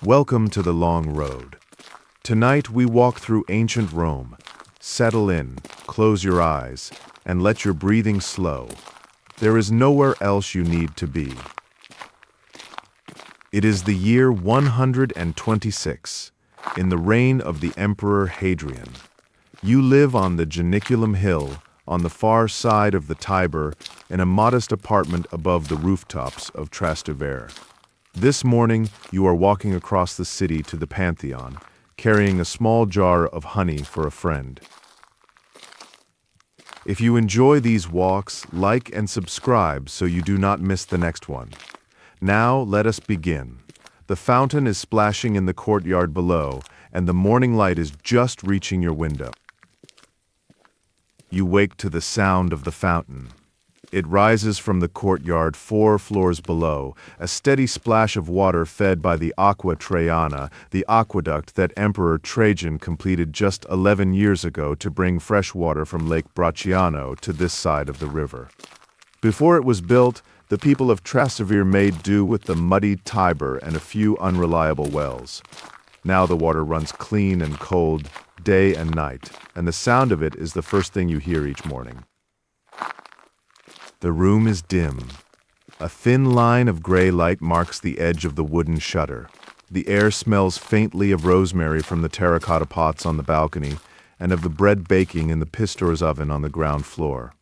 Welcome to the long road. Tonight we walk through ancient Rome. Settle in, close your eyes, and let your breathing slow. There is nowhere else you need to be. It is the year 126, in the reign of the Emperor Hadrian. You live on the Janiculum Hill, on the far side of the Tiber, in a modest apartment above the rooftops of Trastevere. This morning, you are walking across the city to the Pantheon, carrying a small jar of honey for a friend. If you enjoy these walks, like and subscribe so you do not miss the next one. Now, let us begin. The fountain is splashing in the courtyard below, and the morning light is just reaching your window. You wake to the sound of the fountain. It rises from the courtyard 4 floors below, a steady splash of water fed by the Aqua Traiana, the aqueduct that Emperor Trajan completed just 11 years ago to bring fresh water from Lake Bracciano to this side of the river. Before it was built, the people of Trastevere made do with the muddy Tiber and a few unreliable wells. Now the water runs clean and cold, day and night, and the sound of it is the first thing you hear each morning. The room is dim. A thin line of gray light marks the edge of the wooden shutter. The air smells faintly of rosemary from the terracotta pots on the balcony and of the bread baking in the pistor's oven on the ground floor.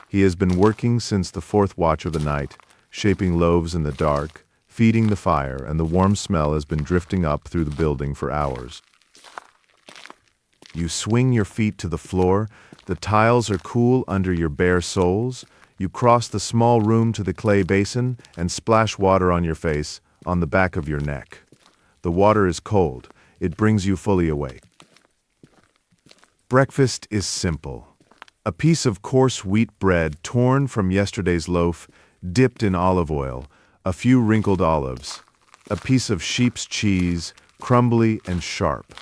He has been working since the 4th watch of the night, shaping loaves in the dark, feeding the fire, and the warm smell has been drifting up through the building for hours. You swing your feet to the floor, the tiles are cool under your bare soles. You cross the small room to the clay basin and splash water on your face, on the back of your neck. The water is cold. It brings you fully awake. Breakfast is simple. A piece of coarse wheat bread torn from yesterday's loaf, dipped in olive oil, a few wrinkled olives, a piece of sheep's cheese, crumbly and sharp.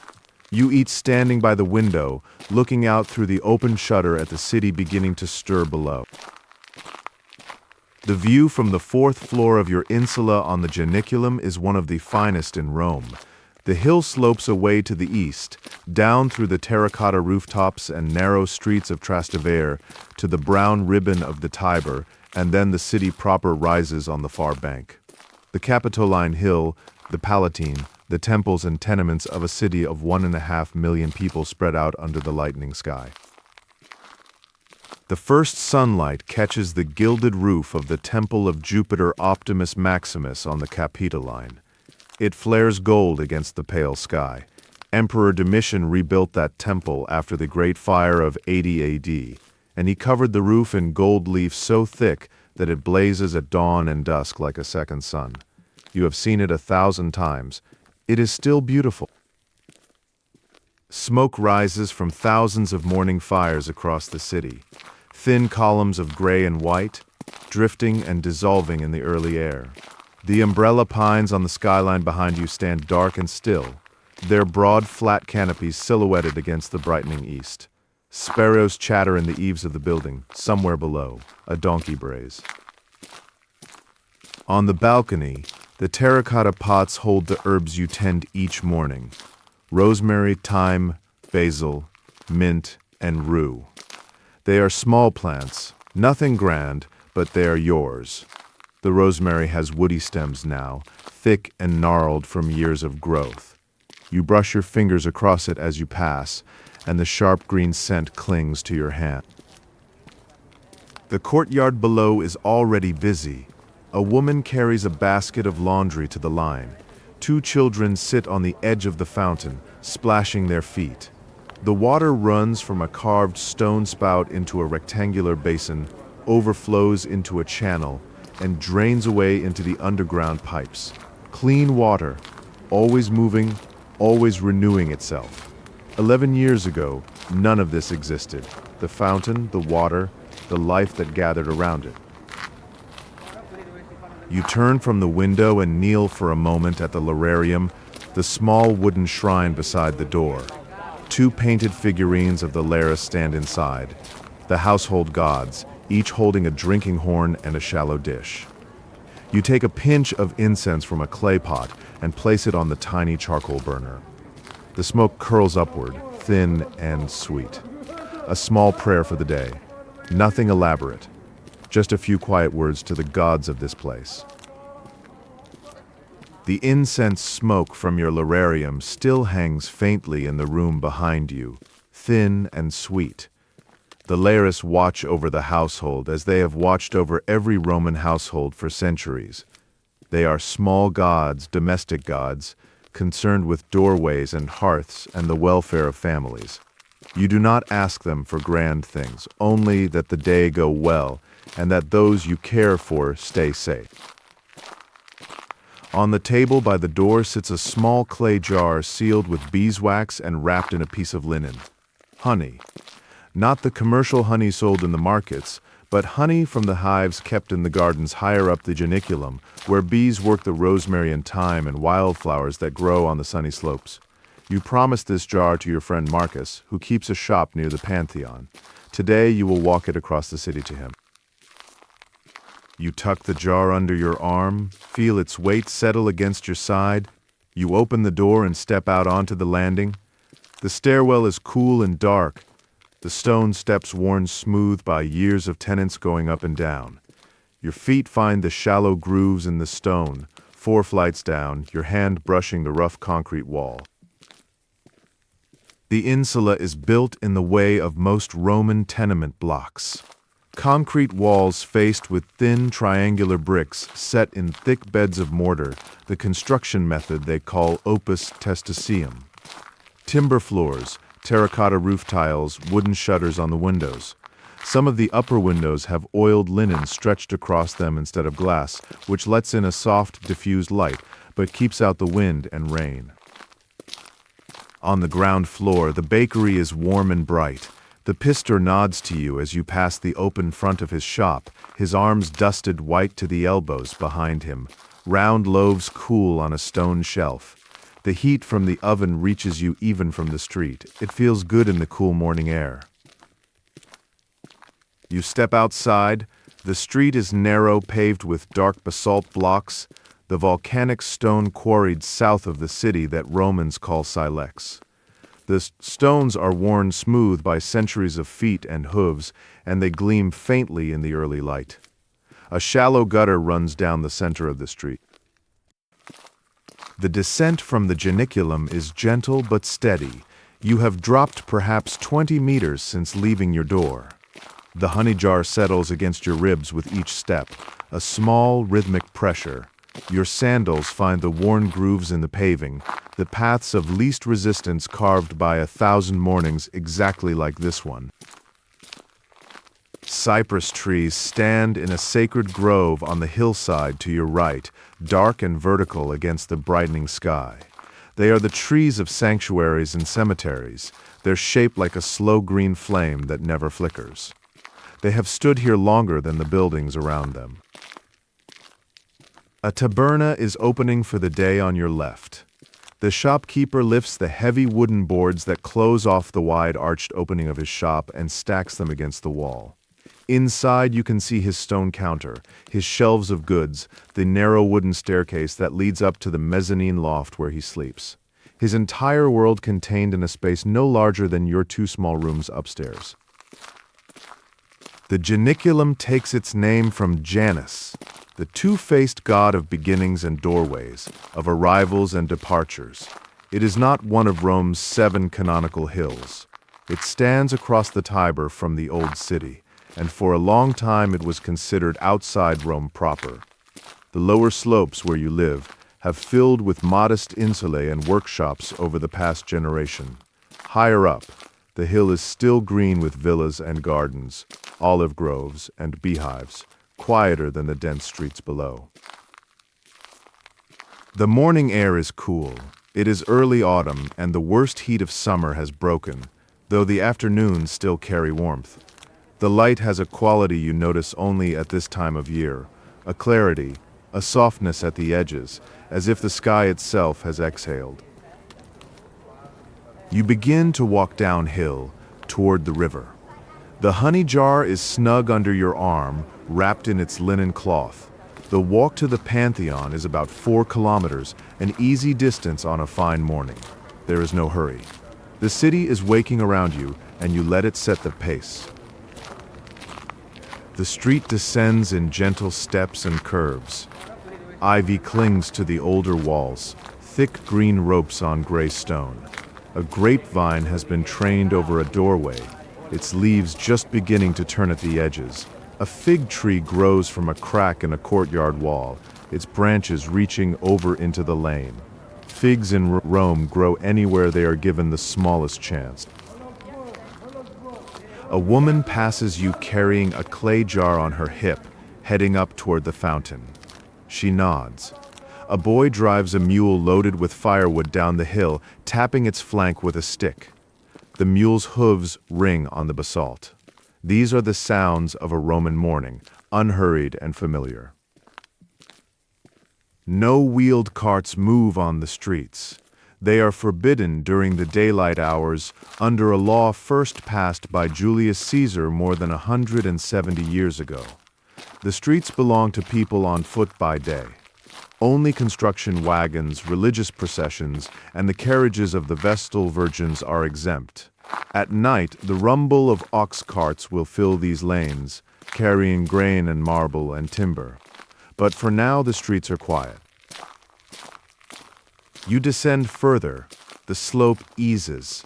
You eat standing by the window, looking out through the open shutter at the city beginning to stir below. The view from the 4th floor of your insula on the Janiculum is one of the finest in Rome. The hill slopes away to the east, down through the terracotta rooftops and narrow streets of Trastevere to the brown ribbon of the Tiber, and then the city proper rises on the far bank. The Capitoline Hill, the Palatine, the temples and tenements of a city of 1.5 million people spread out under the lightning sky. The first sunlight catches the gilded roof of the temple of Jupiter Optimus Maximus on the Capitoline. It flares gold against the pale sky. Emperor Domitian rebuilt that temple after the Great Fire of 80 AD, and he covered the roof in gold leaf so thick that it blazes at dawn and dusk like a second sun. You have seen it 1,000 times. It is still beautiful. Smoke rises from thousands of morning fires across the city. Thin columns of gray and white, drifting and dissolving in the early air. The umbrella pines on the skyline behind you stand dark and still, their broad, flat canopies silhouetted against the brightening east. Sparrows chatter in the eaves of the building, somewhere below, a donkey brays. On the balcony, the terracotta pots hold the herbs you tend each morning: rosemary, thyme, basil, mint, and rue. They are small plants, nothing grand, but they are yours. The rosemary has woody stems now, thick and gnarled from years of growth. You brush your fingers across it as you pass, and the sharp green scent clings to your hand. The courtyard below is already busy. A woman carries a basket of laundry to the line. 2 children sit on the edge of the fountain, splashing their feet. The water runs from a carved stone spout into a rectangular basin, overflows into a channel, and drains away into the underground pipes. Clean water, always moving, always renewing itself. 11 years ago, none of this existed. The fountain, the water, the life that gathered around it. You turn from the window and kneel for a moment at the lararium, the small wooden shrine beside the door. 2 painted figurines of the Lares stand inside, the household gods, each holding a drinking horn and a shallow dish. You take a pinch of incense from a clay pot and place it on the tiny charcoal burner. The smoke curls upward, thin and sweet. A small prayer for the day. Nothing elaborate. Just a few quiet words to the gods of this place. The incense smoke from your lararium still hangs faintly in the room behind you, thin and sweet. The Lares watch over the household as they have watched over every Roman household for centuries. They are small gods, domestic gods, concerned with doorways and hearths and the welfare of families. You do not ask them for grand things, only that the day go well and that those you care for stay safe. On the table by the door sits a small clay jar sealed with beeswax and wrapped in a piece of linen. Honey. Not the commercial honey sold in the markets, but honey from the hives kept in the gardens higher up the Janiculum, where bees work the rosemary and thyme and wildflowers that grow on the sunny slopes. You promised this jar to your friend Marcus, who keeps a shop near the Pantheon. Today you will walk it across the city to him. You tuck the jar under your arm, feel its weight settle against your side. You open the door and step out onto the landing. The stairwell is cool and dark, the stone steps worn smooth by years of tenants going up and down. Your feet find the shallow grooves in the stone, 4 flights down, your hand brushing the rough concrete wall. The insula is built in the way of most Roman tenement blocks. Concrete walls faced with thin triangular bricks set in thick beds of mortar, the construction method they call opus testicium. Timber floors, terracotta roof tiles, wooden shutters on the windows. Some of the upper windows have oiled linen stretched across them instead of glass, which lets in a soft, diffused light, but keeps out the wind and rain. On the ground floor, the bakery is warm and bright. The pister nods to you as you pass the open front of his shop, his arms dusted white to the elbows behind him. Round loaves cool on a stone shelf. The heat from the oven reaches you even from the street. It feels good in the cool morning air. You step outside. The street is narrow, paved with dark basalt blocks, the volcanic stone quarried south of the city that Romans call silex. The stones are worn smooth by centuries of feet and hooves, and they gleam faintly in the early light. A shallow gutter runs down the center of the street. The descent from the Janiculum is gentle but steady. You have dropped perhaps 20 meters since leaving your door. The honey jar settles against your ribs with each step, a small rhythmic pressure. Your sandals find the worn grooves in the paving, the paths of least resistance carved by 1,000 mornings exactly like this one. Cypress trees stand in a sacred grove on the hillside to your right, dark and vertical against the brightening sky. They are the trees of sanctuaries and cemeteries. They're shaped like a slow green flame that never flickers. They have stood here longer than the buildings around them. A taberna is opening for the day on your left. The shopkeeper lifts the heavy wooden boards that close off the wide arched opening of his shop and stacks them against the wall. Inside you can see his stone counter, his shelves of goods, the narrow wooden staircase that leads up to the mezzanine loft where he sleeps. His entire world contained in a space no larger than your 2 small rooms upstairs. The Janiculum takes its name from Janus, the two-faced god of beginnings and doorways, of arrivals and departures. It is not one of Rome's 7 canonical hills. It stands across the Tiber from the old city, and for a long time it was considered outside Rome proper. The lower slopes where you live have filled with modest insulae and workshops over the past generation. Higher up, the hill is still green with villas and gardens, olive groves and beehives, quieter than the dense streets below. The morning air is cool. It is early autumn, and the worst heat of summer has broken, though the afternoons still carry warmth. The light has a quality you notice only at this time of year, a clarity, a softness at the edges, as if the sky itself has exhaled. You begin to walk downhill, toward the river. The honey jar is snug under your arm, wrapped in its linen cloth. The walk to the Pantheon is about 4 kilometers, an easy distance on a fine morning. There is no hurry. The city is waking around you, and you let it set the pace. The street descends in gentle steps and curves. Ivy clings to the older walls, thick green ropes on gray stone. A grapevine has been trained over a doorway, its leaves just beginning to turn at the edges. A fig tree grows from a crack in a courtyard wall, its branches reaching over into the lane. Figs in Rome grow anywhere they are given the smallest chance. A woman passes you carrying a clay jar on her hip, heading up toward the fountain. She nods. A boy drives a mule loaded with firewood down the hill, tapping its flank with a stick. The mule's hooves ring on the basalt. These are the sounds of a Roman morning, unhurried and familiar. No wheeled carts move on the streets. They are forbidden during the daylight hours under a law first passed by Julius Caesar more than 170 years ago. The streets belong to people on foot by day. Only construction wagons, religious processions, and the carriages of the Vestal Virgins are exempt. At night, the rumble of ox carts will fill these lanes, carrying grain and marble and timber. But for now, the streets are quiet. You descend further. The slope eases.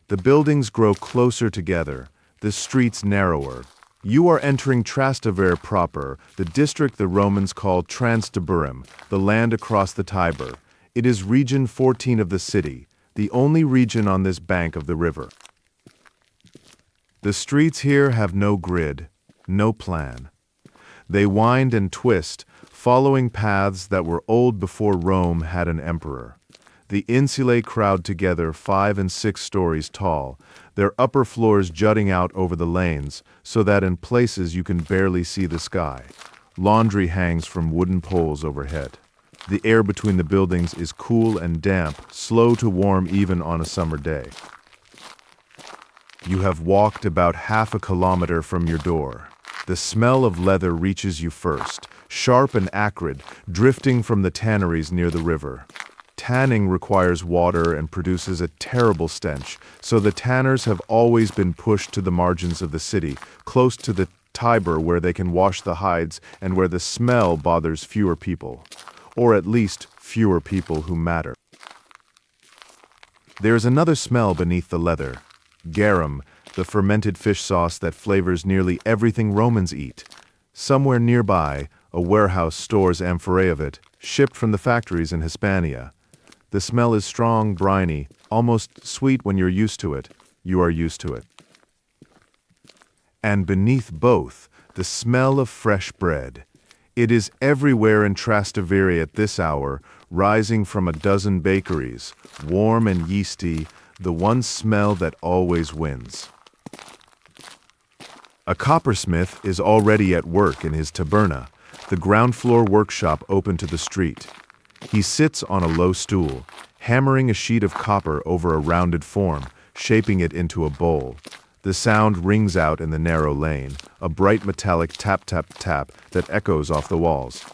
The buildings grow closer together, the streets narrower. You are entering Trastevere proper, the district the Romans called Trastevere, the land across the Tiber. It is region 14 of the city, the only region on this bank of the river. The streets here have no grid, no plan. They wind and twist, following paths that were old before Rome had an emperor. The insulae crowd together 5 and 6 stories tall, their upper floors jutting out over the lanes, so that in places you can barely see the sky. Laundry hangs from wooden poles overhead. The air between the buildings is cool and damp, slow to warm even on a summer day. You have walked about half a kilometer from your door. The smell of leather reaches you first, sharp and acrid, drifting from the tanneries near the river. Tanning requires water and produces a terrible stench, so the tanners have always been pushed to the margins of the city, close to the Tiber where they can wash the hides and where the smell bothers fewer people. Or at least fewer people who matter. There is another smell beneath the leather. Garum, the fermented fish sauce that flavors nearly everything Romans eat. Somewhere nearby, a warehouse stores amphorae of it, shipped from the factories in Hispania. The smell is strong, briny, almost sweet when you're used to it. You are used to it. And beneath both, the smell of fresh bread. It is everywhere in Trastevere at this hour, rising from a dozen bakeries, warm and yeasty, the one smell that always wins. A coppersmith is already at work in his taberna, the ground floor workshop open to the street. He sits on a low stool, hammering a sheet of copper over a rounded form, shaping it into a bowl. The sound rings out in the narrow lane, a bright metallic tap-tap-tap that echoes off the walls.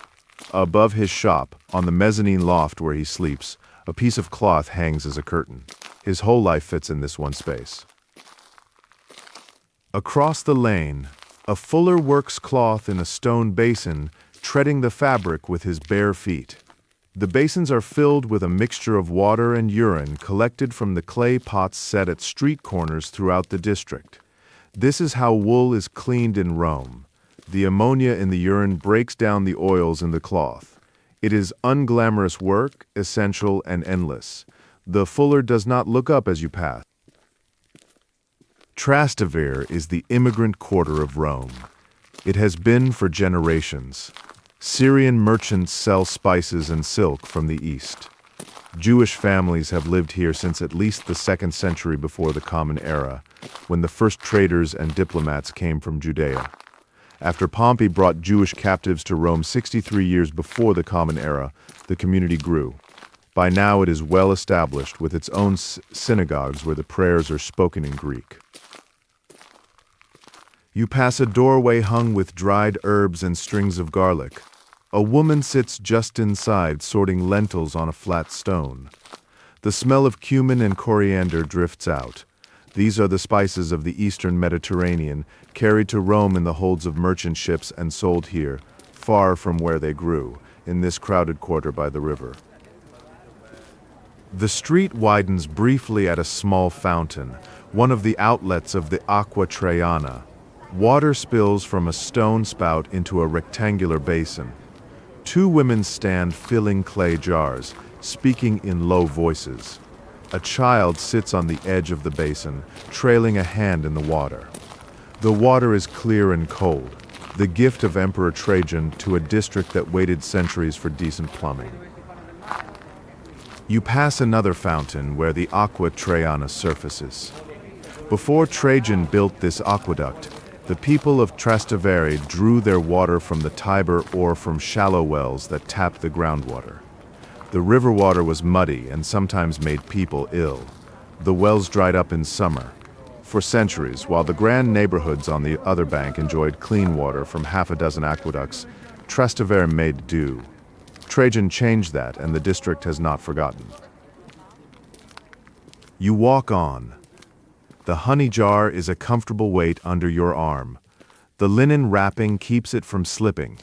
Above his shop, on the mezzanine loft where he sleeps, a piece of cloth hangs as a curtain. His whole life fits in this one space. Across the lane, a fuller works cloth in a stone basin, treading the fabric with his bare feet. The basins are filled with a mixture of water and urine collected from the clay pots set at street corners throughout the district. This is how wool is cleaned in Rome. The ammonia in the urine breaks down the oils in the cloth. It is unglamorous work, essential and endless. The fuller does not look up as you pass. Trastevere is the immigrant quarter of Rome. It has been for generations. Syrian merchants sell spices and silk from the east. Jewish families have lived here since at least the 2nd century before the Common Era, when the first traders and diplomats came from Judea. After Pompey brought Jewish captives to Rome 63 years before the Common Era, the community grew. By now it is well established with its own synagogues where the prayers are spoken in Greek. You pass a doorway hung with dried herbs and strings of garlic. A woman sits just inside, sorting lentils on a flat stone. The smell of cumin and coriander drifts out. These are the spices of the eastern Mediterranean, carried to Rome in the holds of merchant ships and sold here, far from where they grew, in this crowded quarter by the river. The street widens briefly at a small fountain, one of the outlets of the Aqua Traiana. Water spills from a stone spout into a rectangular basin. Two women stand filling clay jars, speaking in low voices. A child sits on the edge of the basin, trailing a hand in the water. The water is clear and cold, the gift of Emperor Trajan to a district that waited centuries for decent plumbing. You pass another fountain where the Aqua Traiana surfaces. Before Trajan built this aqueduct, the people of Trastevere drew their water from the Tiber or from shallow wells that tapped the groundwater. The river water was muddy and sometimes made people ill. The wells dried up in summer. For centuries, while the grand neighborhoods on the other bank enjoyed clean water from half a dozen aqueducts, Trastevere made do. Trajan changed that, and the district has not forgotten. You walk on. The honey jar is a comfortable weight under your arm. The linen wrapping keeps it from slipping.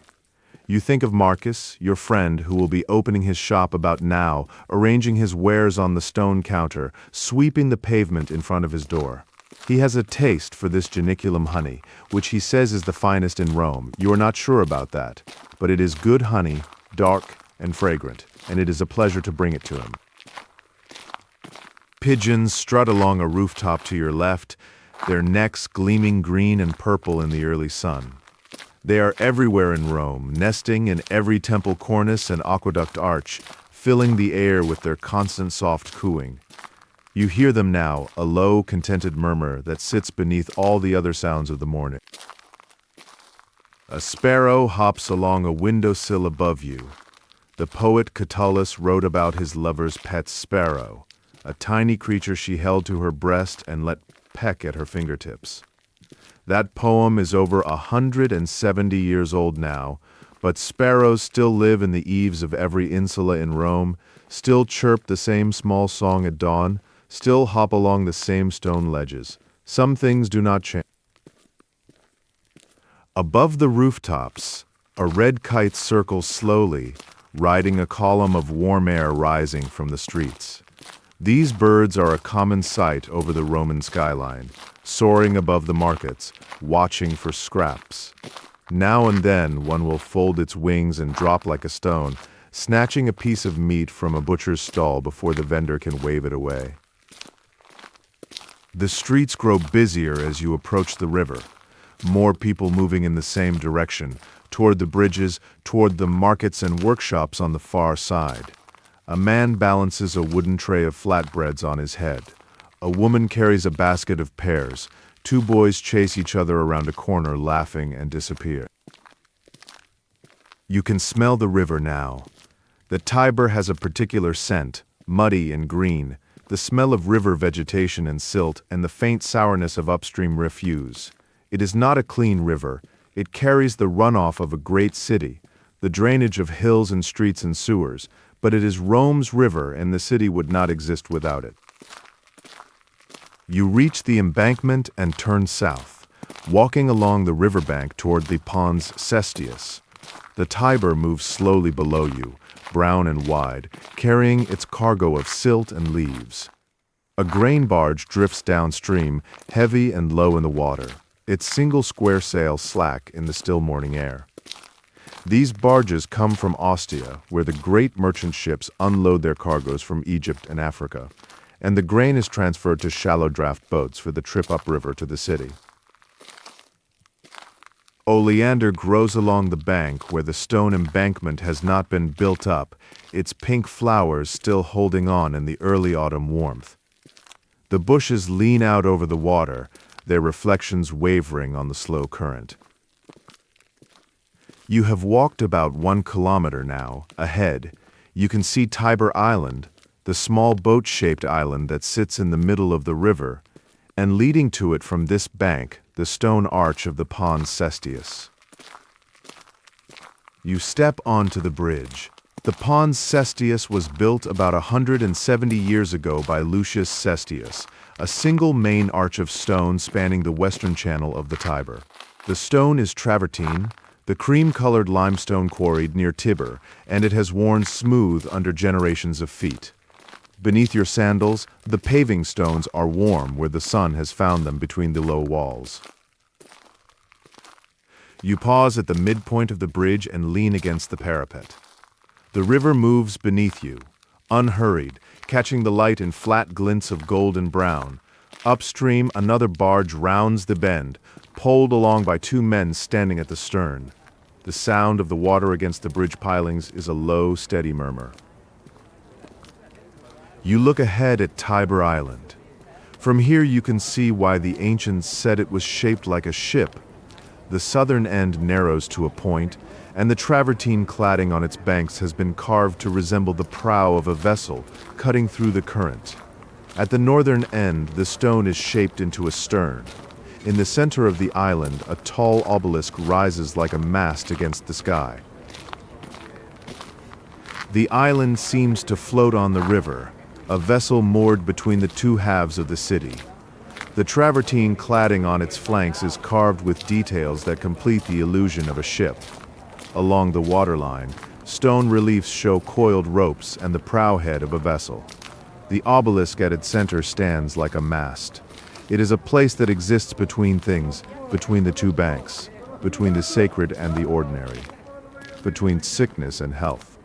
You think of Marcus, your friend, who will be opening his shop about now, arranging his wares on the stone counter, sweeping the pavement in front of his door. He has a taste for this Janiculum honey, which he says is the finest in Rome. You are not sure about that, but it is good honey, dark and fragrant, and it is a pleasure to bring it to him. Pigeons strut along a rooftop to your left, their necks gleaming green and purple in the early sun. They are everywhere in Rome, nesting in every temple cornice and aqueduct arch, filling the air with their constant soft cooing. You hear them now, a low, contented murmur that sits beneath all the other sounds of the morning. A sparrow hops along a windowsill above you. The poet Catullus wrote about his lover's pet sparrow, a tiny creature she held to her breast and let peck at her fingertips. That poem is over 170 years old now, but sparrows still live in the eaves of every insula in Rome, still chirp the same small song at dawn, still hop along the same stone ledges. Some things do not change. Above the rooftops, a red kite circles slowly, riding a column of warm air rising from the streets. These birds are a common sight over the Roman skyline, soaring above the markets, watching for scraps. Now and then one will fold its wings and drop like a stone, snatching a piece of meat from a butcher's stall before the vendor can wave it away. The streets grow busier as you approach the river, more people moving in the same direction, toward the bridges, toward the markets and workshops on the far side. A man balances a wooden tray of flatbreads on his head. A woman carries a basket of pears. Two boys chase each other around a corner, laughing and disappear. You can smell the river now. The Tiber has a particular scent, muddy and green, the smell of river vegetation and silt, and the faint sourness of upstream refuse. It is not a clean river. It carries the runoff of a great city, the drainage of hills and streets and sewers, but it is Rome's river and the city would not exist without it. You reach the embankment and turn south, walking along the riverbank toward the Pons Cestius. The Tiber moves slowly below you, brown and wide, carrying its cargo of silt and leaves. A grain barge drifts downstream, heavy and low in the water, its single square sail slack in the still morning air. These barges come from Ostia, where the great merchant ships unload their cargoes from Egypt and Africa, and the grain is transferred to shallow draft boats for the trip upriver to the city. Oleander grows along the bank where the stone embankment has not been built up, its pink flowers still holding on in the early autumn warmth. The bushes lean out over the water, their reflections wavering on the slow current. You have walked about 1 kilometer now. Ahead, you can see Tiber Island, the small boat-shaped island that sits in the middle of the river, and leading to it from this bank, the stone arch of the Pons Cestius. You step onto the bridge. The Pons Cestius was built about 170 years ago by Lucius Cestius, a single main arch of stone spanning the western channel of the Tiber. The stone is travertine, the cream-colored limestone quarried near Tiber, and it has worn smooth under generations of feet. Beneath your sandals, the paving stones are warm where the sun has found them between the low walls. You pause at the midpoint of the bridge and lean against the parapet. The river moves beneath you, unhurried, catching the light in flat glints of golden brown. Upstream, another barge rounds the bend, poled along by two men standing at the stern. The sound of the water against the bridge pilings is a low, steady murmur. You look ahead at Tiber Island. From here you can see why the ancients said it was shaped like a ship. The southern end narrows to a point, and the travertine cladding on its banks has been carved to resemble the prow of a vessel, cutting through the current. At the northern end, the stone is shaped into a stern. In the center of the island, a tall obelisk rises like a mast against the sky. The island seems to float on the river, a vessel moored between the two halves of the city. The travertine cladding on its flanks is carved with details that complete the illusion of a ship. Along the waterline, stone reliefs show coiled ropes and the prow head of a vessel. The obelisk at its center stands like a mast. It is a place that exists between things, between the two banks, between the sacred and the ordinary, between sickness and health.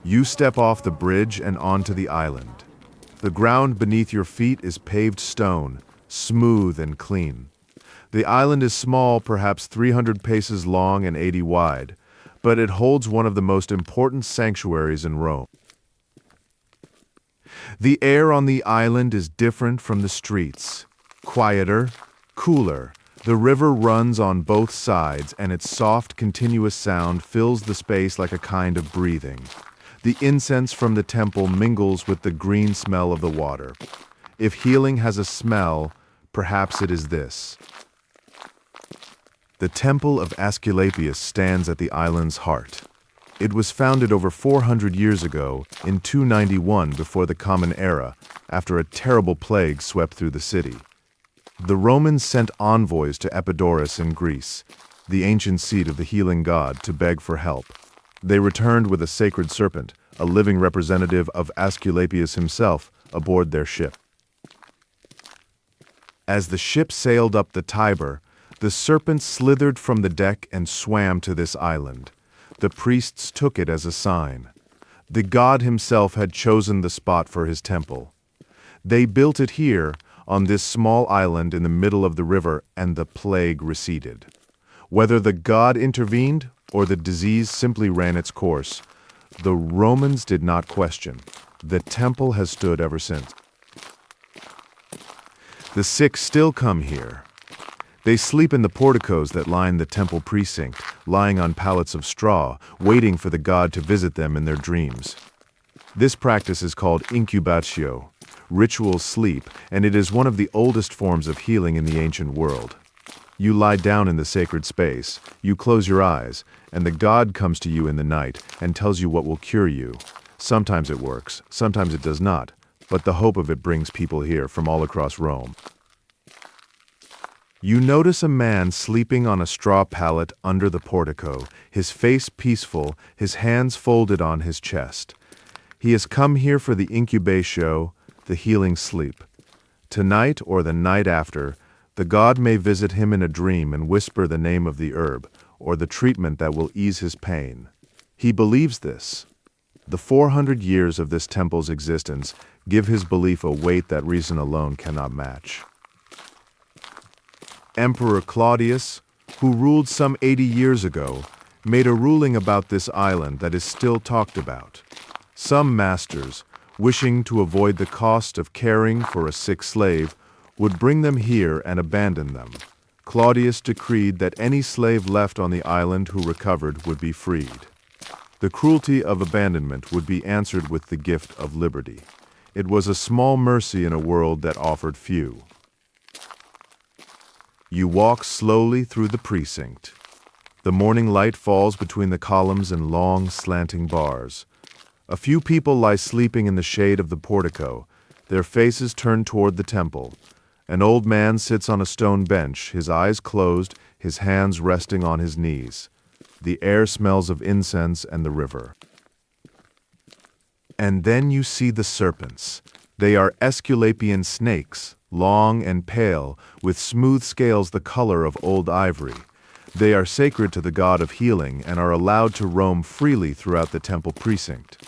You step off the bridge and onto the island. The ground beneath your feet is paved stone, smooth and clean. The island is small, perhaps 300 paces long and 80 wide, but it holds one of the most important sanctuaries in Rome. The air on the island is different from the streets. Quieter, cooler. The river runs on both sides, and its soft, continuous sound fills the space like a kind of breathing. The incense from the temple mingles with the green smell of the water. If healing has a smell, perhaps it is this. The temple of Aesculapius stands at the island's heart. It was founded over 400 years ago, in 291 before the Common Era, after a terrible plague swept through the city. The Romans sent envoys to Epidaurus in Greece, the ancient seat of the healing god, to beg for help. They returned with a sacred serpent, a living representative of Aesculapius himself, aboard their ship. As the ship sailed up the Tiber, the serpent slithered from the deck and swam to this island. The priests took it as a sign. The god himself had chosen the spot for his temple. They built it here, on this small island in the middle of the river, and the plague receded. Whether the god intervened or the disease simply ran its course, the Romans did not question. The temple has stood ever since. The sick still come here. They sleep in the porticos that line the temple precinct, lying on pallets of straw, waiting for the god to visit them in their dreams. This practice is called incubatio, ritual sleep, and it is one of the oldest forms of healing in the ancient world. You lie down in the sacred space, you close your eyes, and the god comes to you in the night and tells you what will cure you. Sometimes it works, sometimes it does not, but the hope of it brings people here from all across Rome. You notice a man sleeping on a straw pallet under the portico, his face peaceful, his hands folded on his chest. He has come here for the incubatio, the healing sleep. Tonight or the night after, the god may visit him in a dream and whisper the name of the herb, or the treatment that will ease his pain. He believes this. The 400 years of this temple's existence give his belief a weight that reason alone cannot match. Emperor Claudius, who ruled some 80 years ago, made a ruling about this island that is still talked about. Some masters, wishing to avoid the cost of caring for a sick slave, would bring them here and abandon them. Claudius decreed that any slave left on the island who recovered would be freed. The cruelty of abandonment would be answered with the gift of liberty. It was a small mercy in a world that offered few. You walk slowly through the precinct. The morning light falls between the columns in long, slanting bars. A few people lie sleeping in the shade of the portico, their faces turned toward the temple. An old man sits on a stone bench, his eyes closed, his hands resting on his knees. The air smells of incense and the river. And then you see the serpents. They are Aesculapian snakes, long and pale, with smooth scales the color of old ivory. They are sacred to the god of healing and are allowed to roam freely throughout the temple precinct.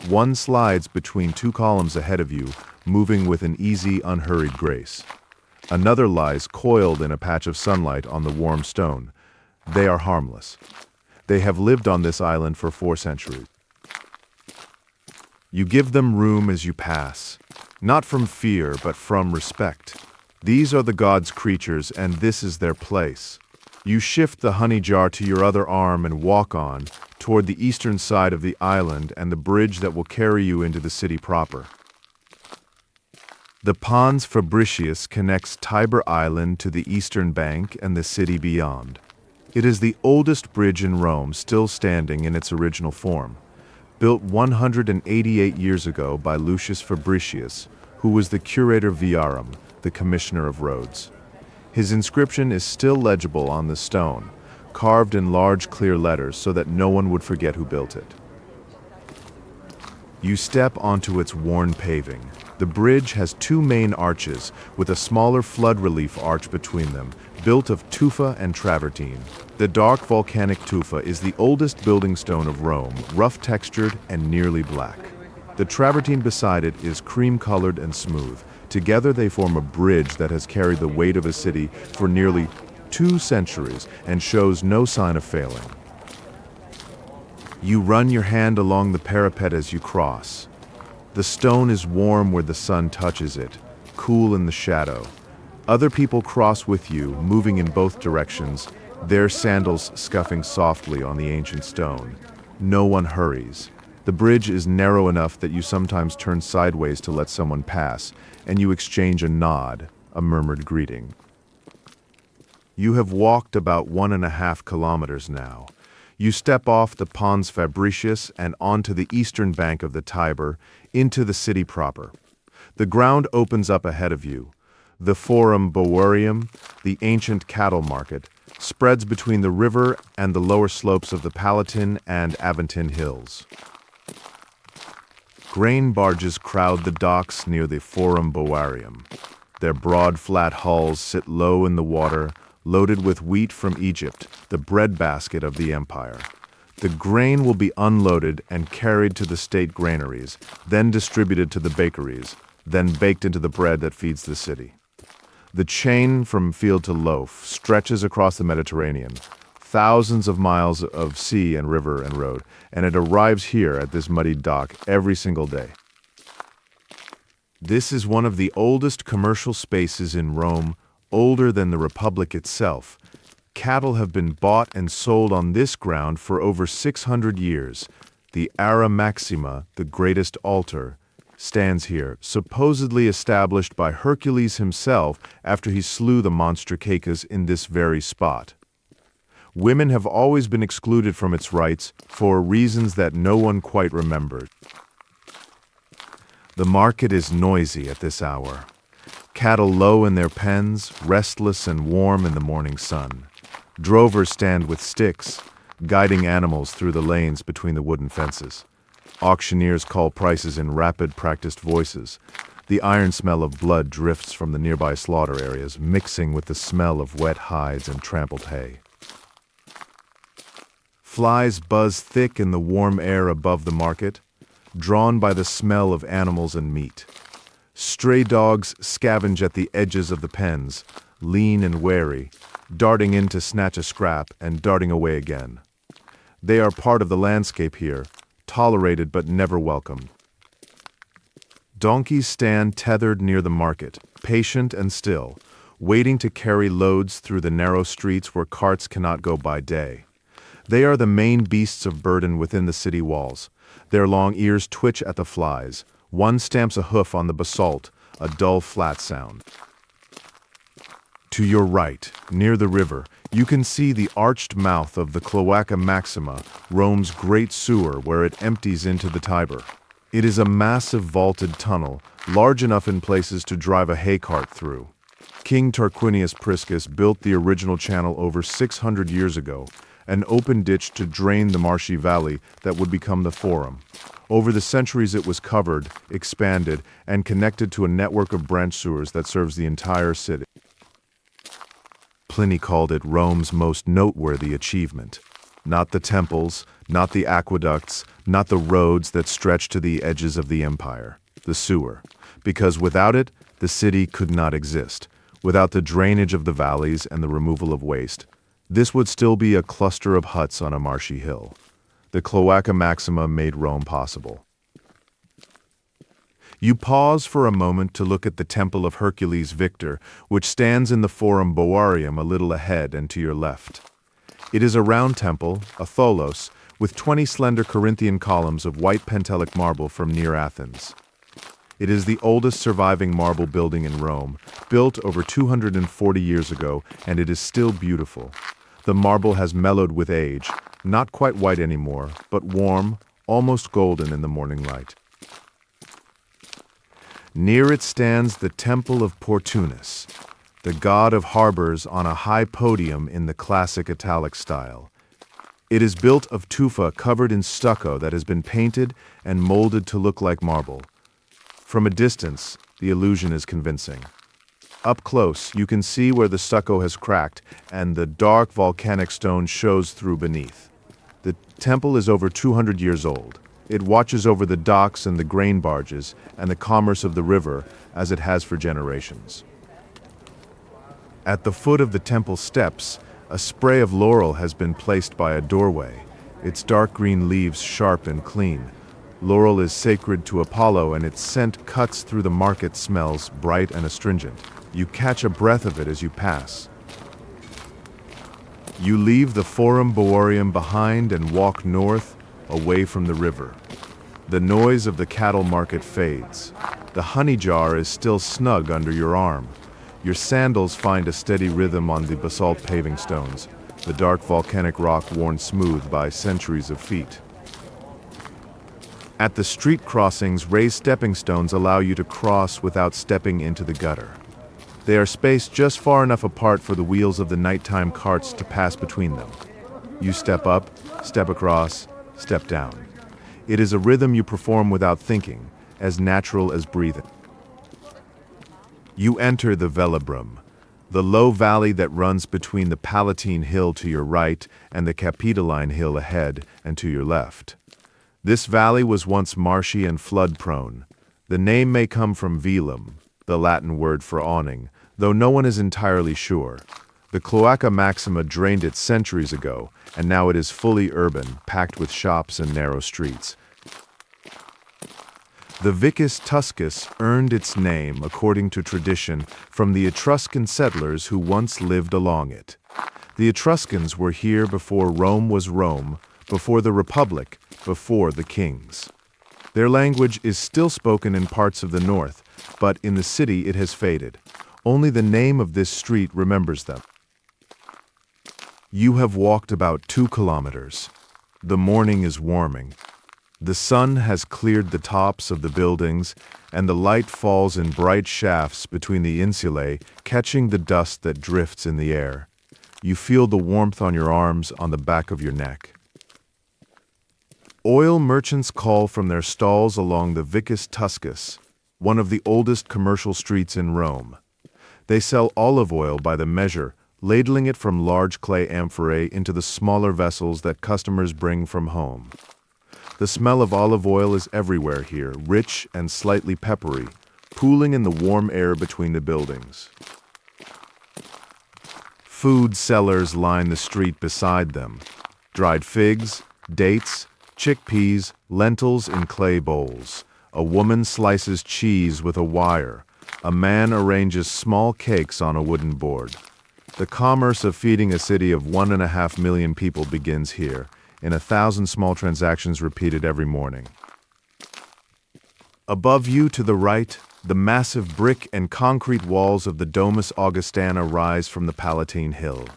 One slides between two columns ahead of you, moving with an easy, unhurried grace. Another lies coiled in a patch of sunlight on the warm stone. They are harmless. They have lived on this island for 4 centuries. You give them room as you pass, not from fear, but from respect. These are the god's creatures, and this is their place. You shift the honey jar to your other arm and walk on, toward the eastern side of the island and the bridge that will carry you into the city proper. The Pons Fabricius connects Tiber Island to the eastern bank and the city beyond. It is the oldest bridge in Rome still standing in its original form, built 188 years ago by Lucius Fabricius, who was the curator viarum, the commissioner of roads. His inscription is still legible on the stone, carved in large clear letters so that no one would forget who built it. You step onto its worn paving. The bridge has 2 main arches, with a smaller flood relief arch between them, built of tufa and travertine. The dark volcanic tufa is the oldest building stone of Rome, rough-textured and nearly black. The travertine beside it is cream-colored and smooth. Together they form a bridge that has carried the weight of a city for nearly 2 centuries and shows no sign of failing. You run your hand along the parapet as you cross. The stone is warm where the sun touches it, cool in the shadow. Other people cross with you, moving in both directions, their sandals scuffing softly on the ancient stone. No one hurries. The bridge is narrow enough that you sometimes turn sideways to let someone pass, and you exchange a nod, a murmured greeting. You have walked about 1.5 kilometers now. You step off the Pons Fabricius and onto the eastern bank of the Tiber, into the city proper. The ground opens up ahead of you. The Forum Boarium, the ancient cattle market, spreads between the river and the lower slopes of the Palatine and Aventine hills. Grain barges crowd the docks near the Forum Boarium. Their broad, flat hulls sit low in the water, loaded with wheat from Egypt, the breadbasket of the empire. The grain will be unloaded and carried to the state granaries, then distributed to the bakeries, then baked into the bread that feeds the city. The chain from field to loaf stretches across the Mediterranean, thousands of miles of sea and river and road, and it arrives here at this muddied dock every single day. This is one of the oldest commercial spaces in Rome, older than the Republic itself. Cattle have been bought and sold on this ground for over 600 years. The Ara Maxima, the greatest altar, stands here, supposedly established by Hercules himself after he slew the monster Cacus in this very spot. Women have always been excluded from its rites for reasons that no one quite remembered. The market is noisy at this hour. Cattle low in their pens, restless and warm in the morning sun. Drovers stand with sticks, guiding animals through the lanes between the wooden fences. Auctioneers call prices in rapid, practiced voices. The iron smell of blood drifts from the nearby slaughter areas, mixing with the smell of wet hides and trampled hay. Flies buzz thick in the warm air above the market, drawn by the smell of animals and meat. Stray dogs scavenge at the edges of the pens, lean and wary, darting in to snatch a scrap and darting away again. They are part of the landscape here, tolerated but never welcomed. Donkeys stand tethered near the market, patient and still, waiting to carry loads through the narrow streets where carts cannot go by day. They are the main beasts of burden within the city walls. Their long ears twitch at the flies. One stamps a hoof on the basalt, a dull, flat sound. To your right, near the river, you can see the arched mouth of the Cloaca Maxima, Rome's great sewer where it empties into the Tiber. It is a massive vaulted tunnel, large enough in places to drive a hay cart through. King Tarquinius Priscus built the original channel over 600 years ago, an open ditch to drain the marshy valley that would become the Forum. Over the centuries it was covered, expanded, and connected to a network of branch sewers that serves the entire city. Pliny called it Rome's most noteworthy achievement. Not the temples, not the aqueducts, not the roads that stretched to the edges of the empire, the sewer. Because without it, the city could not exist. Without the drainage of the valleys and the removal of waste, this would still be a cluster of huts on a marshy hill. The Cloaca Maxima made Rome possible. You pause for a moment to look at the Temple of Hercules Victor, which stands in the Forum Boarium a little ahead and to your left. It is a round temple, a tholos, with 20 slender Corinthian columns of white Pentelic marble from near Athens. It is the oldest surviving marble building in Rome, built over 240 years ago, and it is still beautiful. The marble has mellowed with age, not quite white anymore, but warm, almost golden in the morning light. Near it stands the Temple of Portunus, the god of harbors on a high podium in the classic Italic style. It is built of tufa covered in stucco that has been painted and molded to look like marble. From a distance, the illusion is convincing. Up close, you can see where the stucco has cracked and the dark volcanic stone shows through beneath. The temple is over 200 years old. It watches over the docks and the grain barges and the commerce of the river as it has for generations. At the foot of the temple steps, a spray of laurel has been placed by a doorway, its dark green leaves sharp and clean. Laurel is sacred to Apollo, and its scent cuts through the market smells, bright and astringent. You catch a breath of it as you pass. You leave the Forum Boarium behind and walk north, away from the river. The noise of the cattle market fades. The honey jar is still snug under your arm. Your sandals find a steady rhythm on the basalt paving stones, the dark volcanic rock worn smooth by centuries of feet. At the street crossings, raised stepping stones allow you to cross without stepping into the gutter. They are spaced just far enough apart for the wheels of the nighttime carts to pass between them. You step up, step across, step down. It is a rhythm you perform without thinking, as natural as breathing. You enter the Velabrum, the low valley that runs between the Palatine Hill to your right and the Capitoline Hill ahead and to your left. This valley was once marshy and flood-prone. The name may come from velum, the Latin word for awning, though no one is entirely sure. The Cloaca Maxima drained it centuries ago, and now it is fully urban, packed with shops and narrow streets. The Vicus Tuscus earned its name, according to tradition, from the Etruscan settlers who once lived along it. The Etruscans were here before Rome was Rome, before the Republic, before the kings. Their language is still spoken in parts of the north, but in the city it has faded. Only the name of this street remembers them. You have walked about 2 kilometers. The morning is warming. The sun has cleared the tops of the buildings, and the light falls in bright shafts between the insulae, catching the dust that drifts in the air. You feel the warmth on your arms, on the back of your neck. Oil merchants call from their stalls along the Vicus Tuscus, one of the oldest commercial streets in Rome. They sell olive oil by the measure, ladling it from large clay amphorae into the smaller vessels that customers bring from home. The smell of olive oil is everywhere here, rich and slightly peppery, pooling in the warm air between the buildings. Food sellers line the street beside them. Dried figs, dates, chickpeas, lentils in clay bowls. A woman slices cheese with a wire. A man arranges small cakes on a wooden board. The commerce of feeding a city of 1.5 million people begins here, in 1,000 small transactions repeated every morning. Above you to the right, The massive brick and concrete walls of the Domus Augustana rise from the Palatine Hill.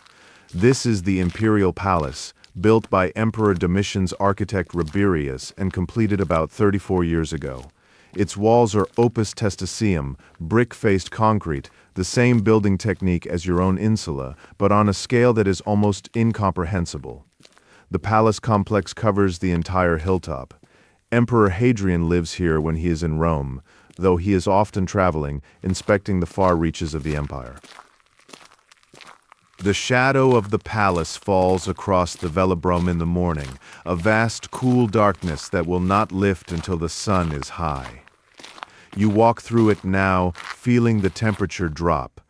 This is the imperial palace, built by Emperor Domitian's architect Rabirius and completed about 34 years ago. Its walls are opus testicium, brick-faced concrete, the same building technique as your own insula, but on a scale that is almost incomprehensible. The palace complex covers the entire hilltop. Emperor Hadrian lives here when he is in Rome, though he is often traveling, inspecting the far reaches of the empire. The shadow of the palace falls across the Velabrum in the morning, a vast, cool darkness that will not lift until the sun is high. You walk through it now, feeling the temperature drop,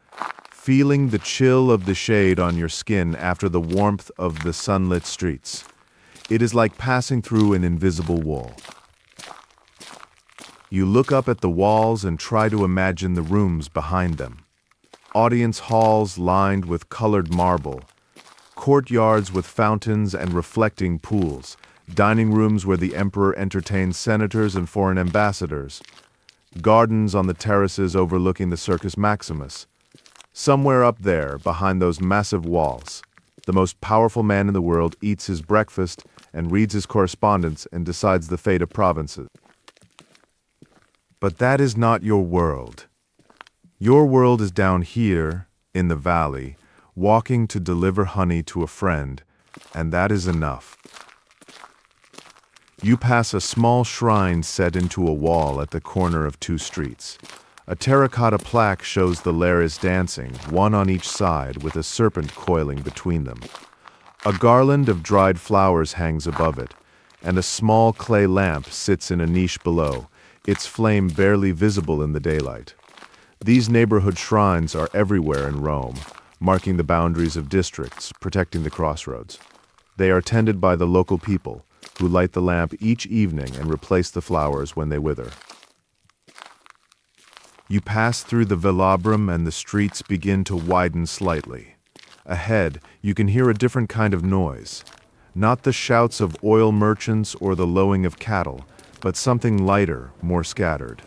feeling the chill of the shade on your skin after the warmth of the sunlit streets. It is like passing through an invisible wall. You look up at the walls and try to imagine the rooms behind them. Audience halls lined with colored marble, courtyards with fountains and reflecting pools, dining rooms where the emperor entertains senators and foreign ambassadors, gardens on the terraces overlooking the Circus Maximus. Somewhere up there, behind those massive walls, the most powerful man in the world eats his breakfast and reads his correspondence and decides the fate of provinces. But that is not your world. Your world is down here, in the valley, walking to deliver honey to a friend, and that is enough. You pass a small shrine set into a wall at the corner of two streets. A terracotta plaque shows the Lares dancing, one on each side, with a serpent coiling between them. A garland of dried flowers hangs above it, and a small clay lamp sits in a niche below, its flame barely visible in the daylight. These neighborhood shrines are everywhere in Rome, marking the boundaries of districts, protecting the crossroads. They are tended by the local people, who light the lamp each evening and replace the flowers when they wither. You pass through the Velabrum and the streets begin to widen slightly. Ahead, you can hear a different kind of noise. Not the shouts of oil merchants or the lowing of cattle, but something lighter, more scattered.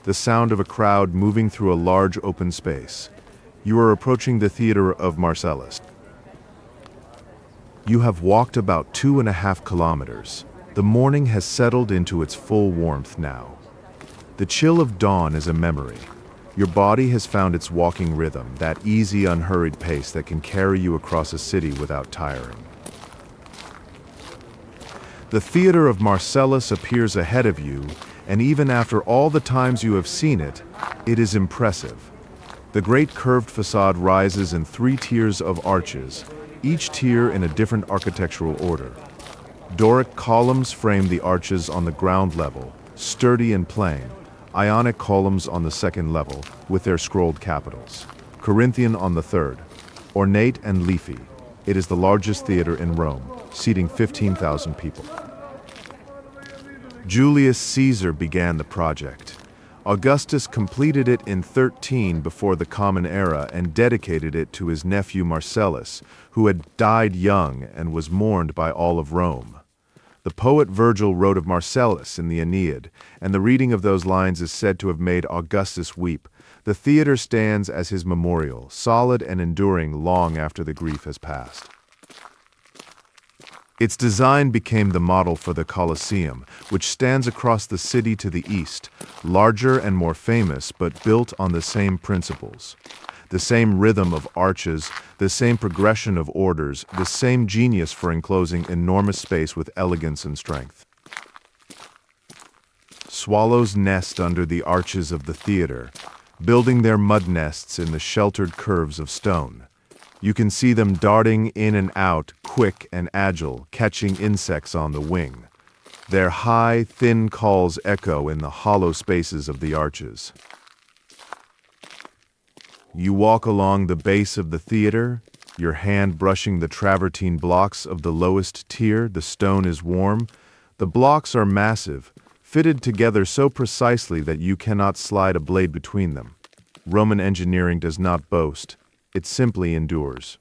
The sound of a crowd moving through a large open space. You are approaching the theater of Marcellus. You have walked about 2.5 kilometers. The morning has settled into its full warmth now. The chill of dawn is a memory. Your body has found its walking rhythm, that easy, unhurried pace that can carry you across a city without tiring. The theater of Marcellus appears ahead of you, and even after all the times you have seen it, it is impressive. The great curved facade rises in 3 tiers of arches, each tier in a different architectural order. Doric columns frame the arches on the ground level, sturdy and plain, Ionic columns on the second level, with their scrolled capitals, Corinthian on the third, ornate and leafy. It is the largest theater in Rome, seating 15,000 people. Julius Caesar began the project. Augustus completed it in 13 before the Common Era and dedicated it to his nephew Marcellus, who had died young and was mourned by all of Rome. The poet Virgil wrote of Marcellus in the Aeneid, and the reading of those lines is said to have made Augustus weep. The theater stands as his memorial, solid and enduring long after the grief has passed. Its design became the model for the Colosseum, which stands across the city to the east, larger and more famous, but built on the same principles. The same rhythm of arches, the same progression of orders, the same genius for enclosing enormous space with elegance and strength. Swallows nest under the arches of the theater, building their mud nests in the sheltered curves of stone. You can see them darting in and out, quick and agile, catching insects on the wing. Their high, thin calls echo in the hollow spaces of the arches. You walk along the base of the theater, your hand brushing the travertine blocks of the lowest tier. The stone is warm. The blocks are massive, fitted together so precisely that you cannot slide a blade between them. Roman engineering does not boast. It simply endures.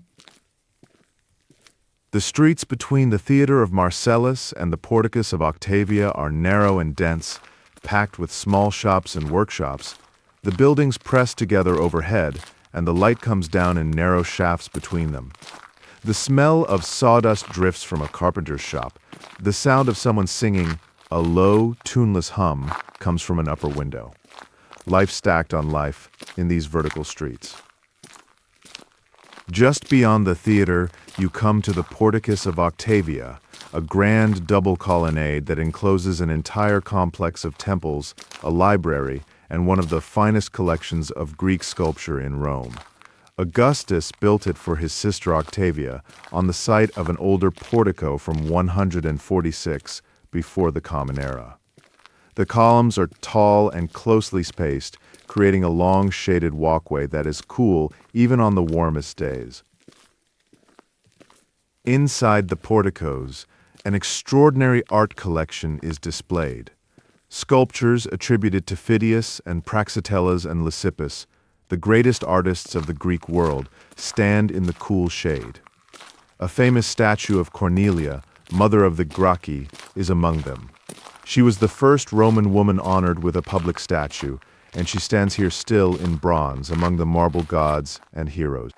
The streets between the theater of Marcellus and the porticus of Octavia are narrow and dense, packed with small shops and workshops. The buildings press together overhead, and the light comes down in narrow shafts between them. The smell of sawdust drifts from a carpenter's shop. The sound of someone singing, a low, tuneless hum, comes from an upper window. Life stacked on life in these vertical streets. Just beyond the theater, you come to the Porticus of Octavia, a grand double colonnade that encloses an entire complex of temples, a library, and one of the finest collections of Greek sculpture in Rome. Augustus built it for his sister Octavia on the site of an older portico from 146 before the Common Era. The columns are tall and closely spaced, creating a long shaded walkway that is cool even on the warmest days. Inside the porticos, an extraordinary art collection is displayed. Sculptures attributed to Phidias and Praxiteles and Lysippus, the greatest artists of the Greek world, stand in the cool shade. A famous statue of Cornelia, mother of the Gracchi, is among them. She was the first Roman woman honored with a public statue, and she stands here still in bronze among the marble gods and heroes.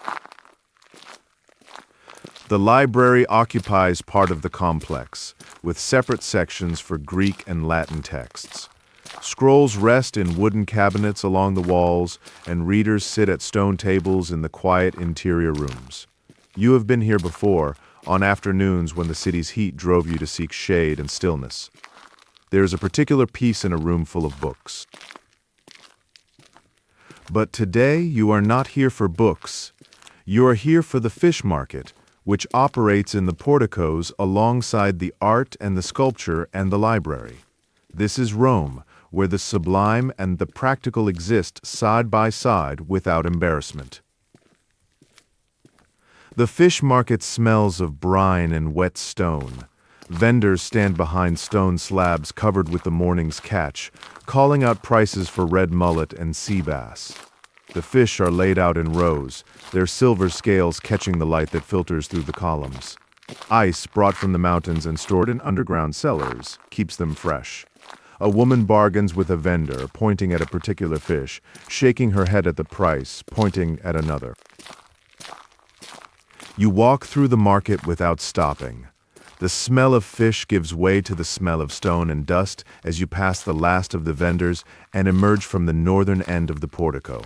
The library occupies part of the complex, with separate sections for Greek and Latin texts. Scrolls rest in wooden cabinets along the walls, and readers sit at stone tables in the quiet interior rooms. You have been here before, on afternoons when the city's heat drove you to seek shade and stillness. There is a particular peace in a room full of books. But today you are not here for books. You are here for the fish market, which operates in the porticos alongside the art and the sculpture and the library. This is Rome, where the sublime and the practical exist side by side without embarrassment. The fish market smells of brine and wet stone. Vendors stand behind stone slabs covered with the morning's catch, calling out prices for red mullet and sea bass. The fish are laid out in rows, their silver scales catching the light that filters through the columns. Ice brought from the mountains and stored in underground cellars keeps them fresh. A woman bargains with a vendor, pointing at a particular fish, shaking her head at the price, pointing at another. You walk through the market without stopping. The smell of fish gives way to the smell of stone and dust as you pass the last of the vendors and emerge from the northern end of the portico.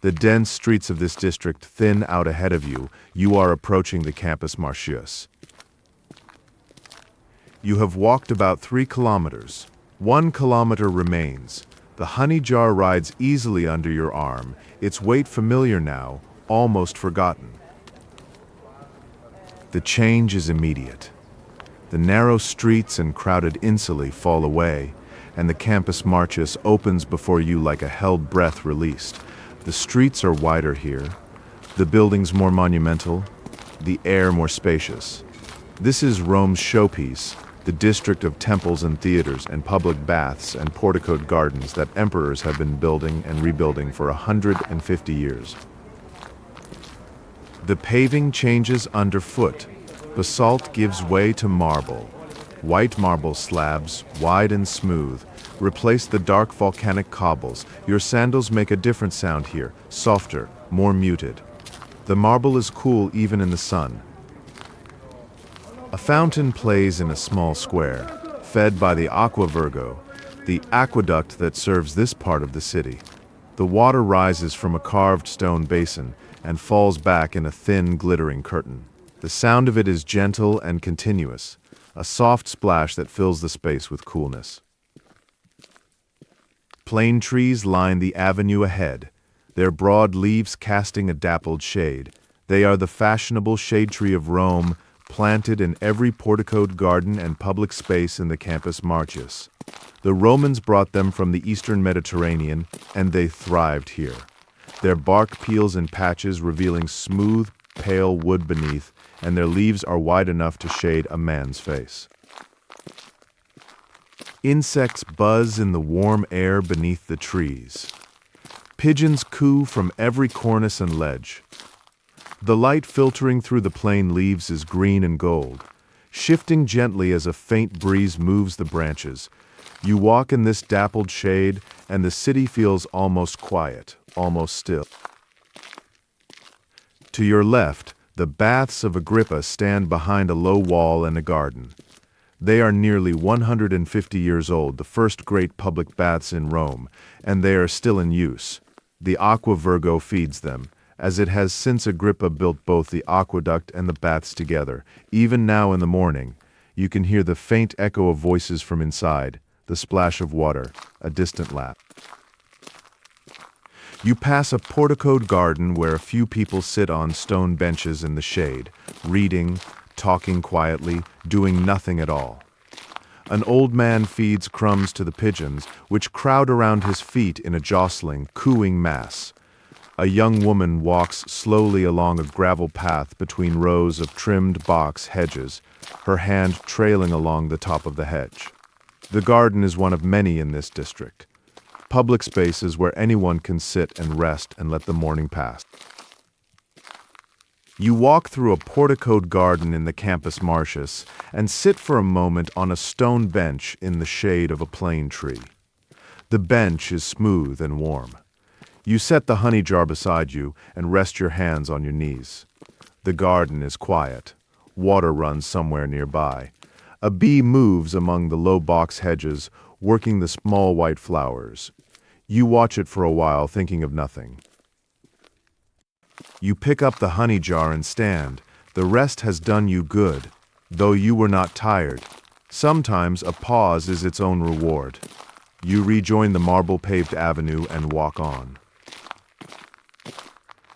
The dense streets of this district thin out ahead of you. You are approaching the Campus Martius. You have walked about 3 kilometers. 1 kilometer remains. The honey jar rides easily under your arm, its weight familiar now, almost forgotten. The change is immediate. The narrow streets and crowded insulae fall away, and the Campus Martius opens before you like a held breath released. The streets are wider here, the buildings more monumental, the air more spacious. This is Rome's showpiece, the district of temples and theaters and public baths and porticoed gardens that emperors have been building and rebuilding for 150 years. The paving changes underfoot. Basalt gives way to marble. White marble slabs, wide and smooth, replace the dark volcanic cobbles. Your sandals make a different sound here, softer, more muted. The marble is cool even in the sun. A fountain plays in a small square, fed by the Aqua Virgo, the aqueduct that serves this part of the city. The water rises from a carved stone basin and falls back in a thin, glittering curtain. The sound of it is gentle and continuous, a soft splash that fills the space with coolness. Plane trees line the avenue ahead, their broad leaves casting a dappled shade. They are the fashionable shade tree of Rome, planted in every porticoed garden and public space in the Campus Martius. The Romans brought them from the eastern Mediterranean, and they thrived here. Their bark peels in patches, revealing smooth, pale wood beneath, and their leaves are wide enough to shade a man's face. Insects buzz in the warm air beneath the trees. Pigeons coo from every cornice and ledge. The light filtering through the plain leaves is green and gold, shifting gently as a faint breeze moves the branches. You walk in this dappled shade, and the city feels almost quiet, almost still. To your left, the baths of Agrippa stand behind a low wall and a garden. They are nearly 150 years old, the first great public baths in Rome, and they are still in use. The Aqua Virgo feeds them, as it has since Agrippa built both the aqueduct and the baths together. Even now in the morning, you can hear the faint echo of voices from inside, the splash of water, a distant lap. You pass a porticoed garden where a few people sit on stone benches in the shade, reading, talking quietly, doing nothing at all. An old man feeds crumbs to the pigeons, which crowd around his feet in a jostling, cooing mass. A young woman walks slowly along a gravel path between rows of trimmed box hedges, her hand trailing along the top of the hedge. The garden is one of many in this district. Public spaces where anyone can sit and rest and let the morning pass. You walk through a porticoed garden in the campus Martius and sit for a moment on a stone bench in the shade of a plane tree. The bench is smooth and warm. You set the honey jar beside you and rest your hands on your knees. The garden is quiet. Water runs somewhere nearby. A bee moves among the low box hedges, working the small white flowers. You watch it for a while, thinking of nothing. You pick up the honey jar and stand. The rest has done you good, though you were not tired. Sometimes a pause is its own reward. You rejoin the marble-paved avenue and walk on.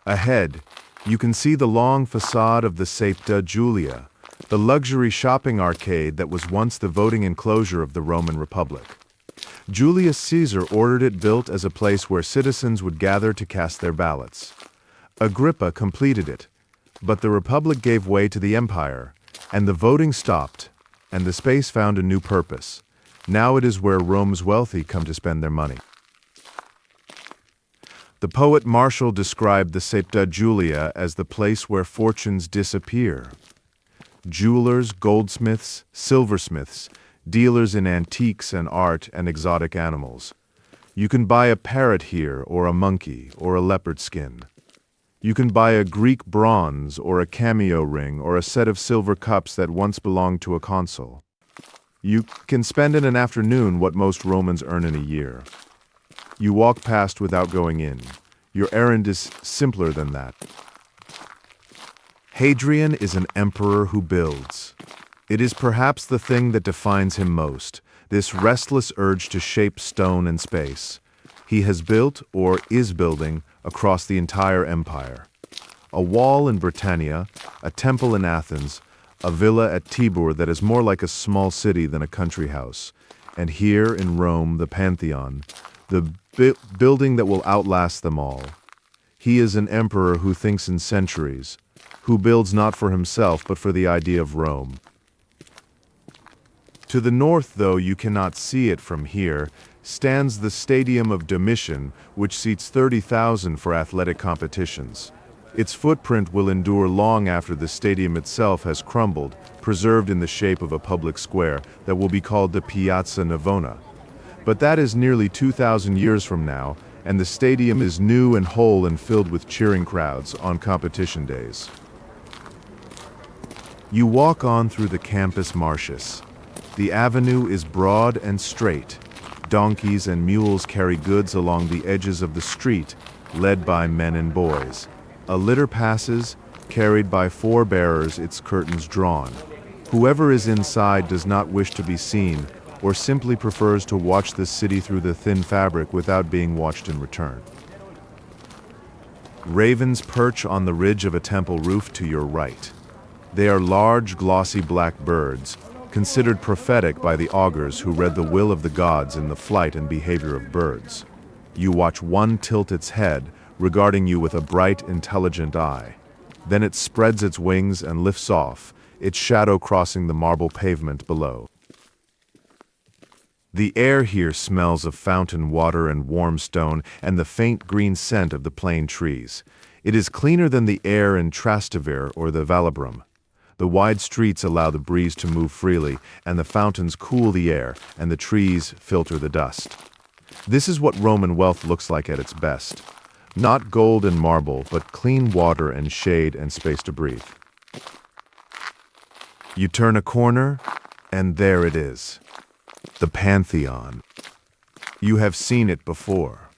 Ahead, you can see the long facade of the Septa Julia, the luxury shopping arcade that was once the voting enclosure of the Roman Republic. Julius Caesar ordered it built as a place where citizens would gather to cast their ballots. Agrippa completed it, but the Republic gave way to the Empire, and the voting stopped, and the space found a new purpose. Now it is where Rome's wealthy come to spend their money. The poet Martial described the Septa Julia as the place where fortunes disappear. Jewelers, goldsmiths, silversmiths, dealers in antiques and art and exotic animals. You can buy a parrot here, or a monkey, or a leopard skin. You can buy a Greek bronze, or a cameo ring, or a set of silver cups that once belonged to a consul. You can spend in an afternoon what most Romans earn in a year. You walk past without going in. Your errand is simpler than that. Hadrian is an emperor who builds. It is perhaps the thing that defines him most, this restless urge to shape stone and space. He has built, or is building, across the entire empire. A wall in Britannia, a temple in Athens, a villa at Tiber that is more like a small city than a country house, and here in Rome, the Pantheon, the building that will outlast them all. He is an emperor who thinks in centuries, who builds not for himself but for the idea of Rome. To the north, though you cannot see it from here, stands the Stadium of Domitian, which seats 30,000 for athletic competitions. Its footprint will endure long after the stadium itself has crumbled, preserved in the shape of a public square that will be called the Piazza Navona. But that is nearly 2,000 years from now, and the stadium is new and whole and filled with cheering crowds on competition days. You walk on through the campus Martius. The avenue is broad and straight. Donkeys and mules carry goods along the edges of the street, led by men and boys. A litter passes, carried by 4 bearers, its curtains drawn. Whoever is inside does not wish to be seen, or simply prefers to watch the city through the thin fabric without being watched in return. Ravens perch on the ridge of a temple roof to your right. They are large, glossy black birds, considered prophetic by the augurs who read the will of the gods in the flight and behavior of birds. You watch one tilt its head, regarding you with a bright, intelligent eye. Then it spreads its wings and lifts off, its shadow crossing the marble pavement below. The air here smells of fountain water and warm stone and the faint green scent of the plane trees. It is cleaner than the air in Trastevere or the Velabrum. The wide streets allow the breeze to move freely, and the fountains cool the air, and the trees filter the dust. This is what Roman wealth looks like at its best. Not gold and marble, but clean water and shade and space to breathe. You turn a corner, and there it is. The Pantheon. You have seen it before.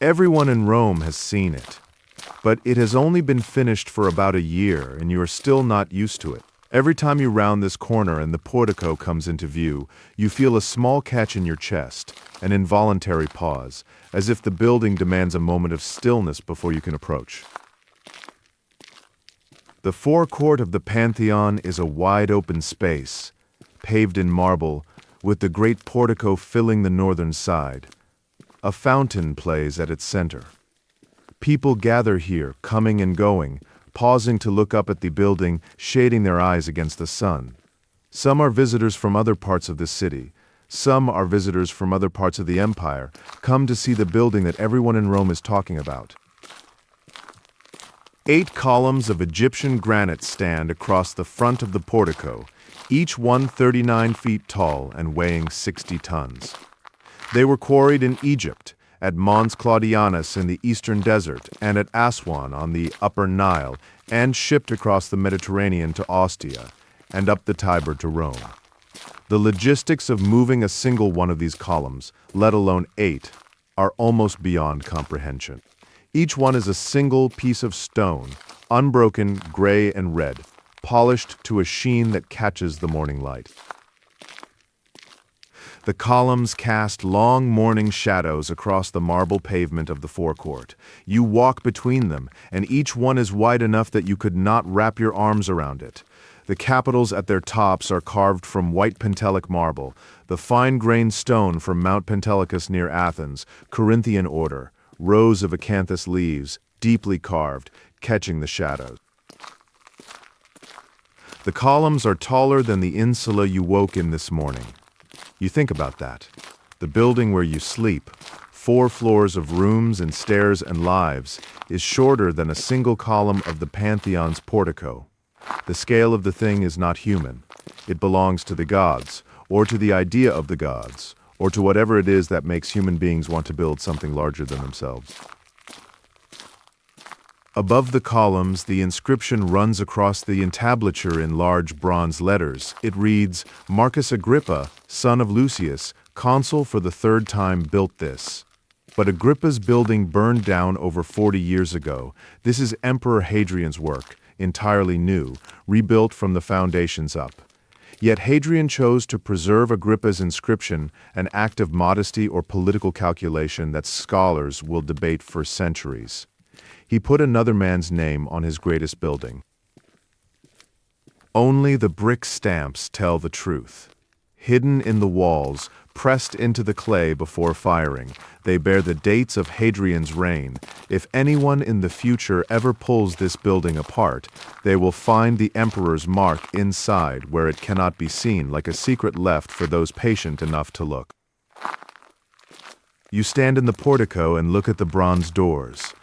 Everyone in Rome has seen it. But it has only been finished for about a year, and you are still not used to it. Every time you round this corner and the portico comes into view, you feel a small catch in your chest, an involuntary pause, as if the building demands a moment of stillness before you can approach. The forecourt of the Pantheon is a wide-open space, paved in marble, with the great portico filling the northern side. A fountain plays at its center. People gather here, coming and going, pausing to look up at the building, shading their eyes against the sun. Some are visitors from other parts of the city. Some are visitors from other parts of the empire, come to see the building that everyone in Rome is talking about. 8 columns of Egyptian granite stand across the front of the portico, each one 39 feet tall and weighing 60 tons. They were quarried in Egypt, at Mons Claudianus in the eastern desert, and at Aswan on the upper Nile, and shipped across the Mediterranean to Ostia, and up the Tiber to Rome. The logistics of moving a single one of these columns, let alone 8, are almost beyond comprehension. Each one is a single piece of stone, unbroken, gray and red, polished to a sheen that catches the morning light. The columns cast long morning shadows across the marble pavement of the forecourt. You walk between them, and each one is wide enough that you could not wrap your arms around it. The capitals at their tops are carved from white Pentelic marble, the fine-grained stone from Mount Pentelicus near Athens, Corinthian order, rows of acanthus leaves, deeply carved, catching the shadows. The columns are taller than the insula you woke in this morning. You think about that. The building where you sleep, 4 floors of rooms and stairs and lives, is shorter than a single column of the Pantheon's portico. The scale of the thing is not human. It belongs to the gods, or to the idea of the gods, or to whatever it is that makes human beings want to build something larger than themselves. Above the columns, the inscription runs across the entablature in large bronze letters. It reads, Marcus Agrippa, son of Lucius, consul for the 3rd time, built this. But Agrippa's building burned down over 40 years ago. This is Emperor Hadrian's work, entirely new, rebuilt from the foundations up. Yet Hadrian chose to preserve Agrippa's inscription, an act of modesty or political calculation that scholars will debate for centuries. He put another man's name on his greatest building. Only the brick stamps tell the truth. Hidden in the walls, pressed into the clay before firing, they bear the dates of Hadrian's reign. If anyone in the future ever pulls this building apart, they will find the emperor's mark inside where it cannot be seen, like a secret left for those patient enough to look. You stand in the portico and look at the bronze doors.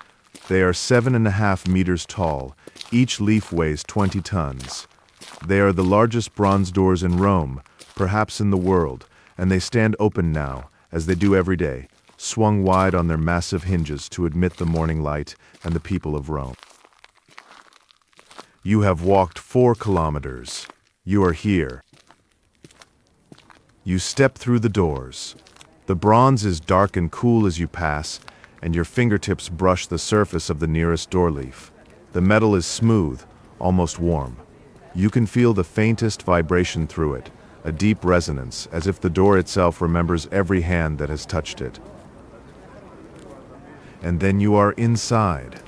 They are 7.5 meters tall. Each leaf weighs 20 tons. They are the largest bronze doors in Rome, perhaps in the world, and they stand open now, as they do every day, swung wide on their massive hinges to admit the morning light and the people of Rome. You have walked 4 kilometers. You are here. You step through the doors. The bronze is dark and cool as you pass, and your fingertips brush the surface of the nearest door leaf. The metal is smooth, almost warm. You can feel the faintest vibration through it, a deep resonance, as if the door itself remembers every hand that has touched it. And then you are inside.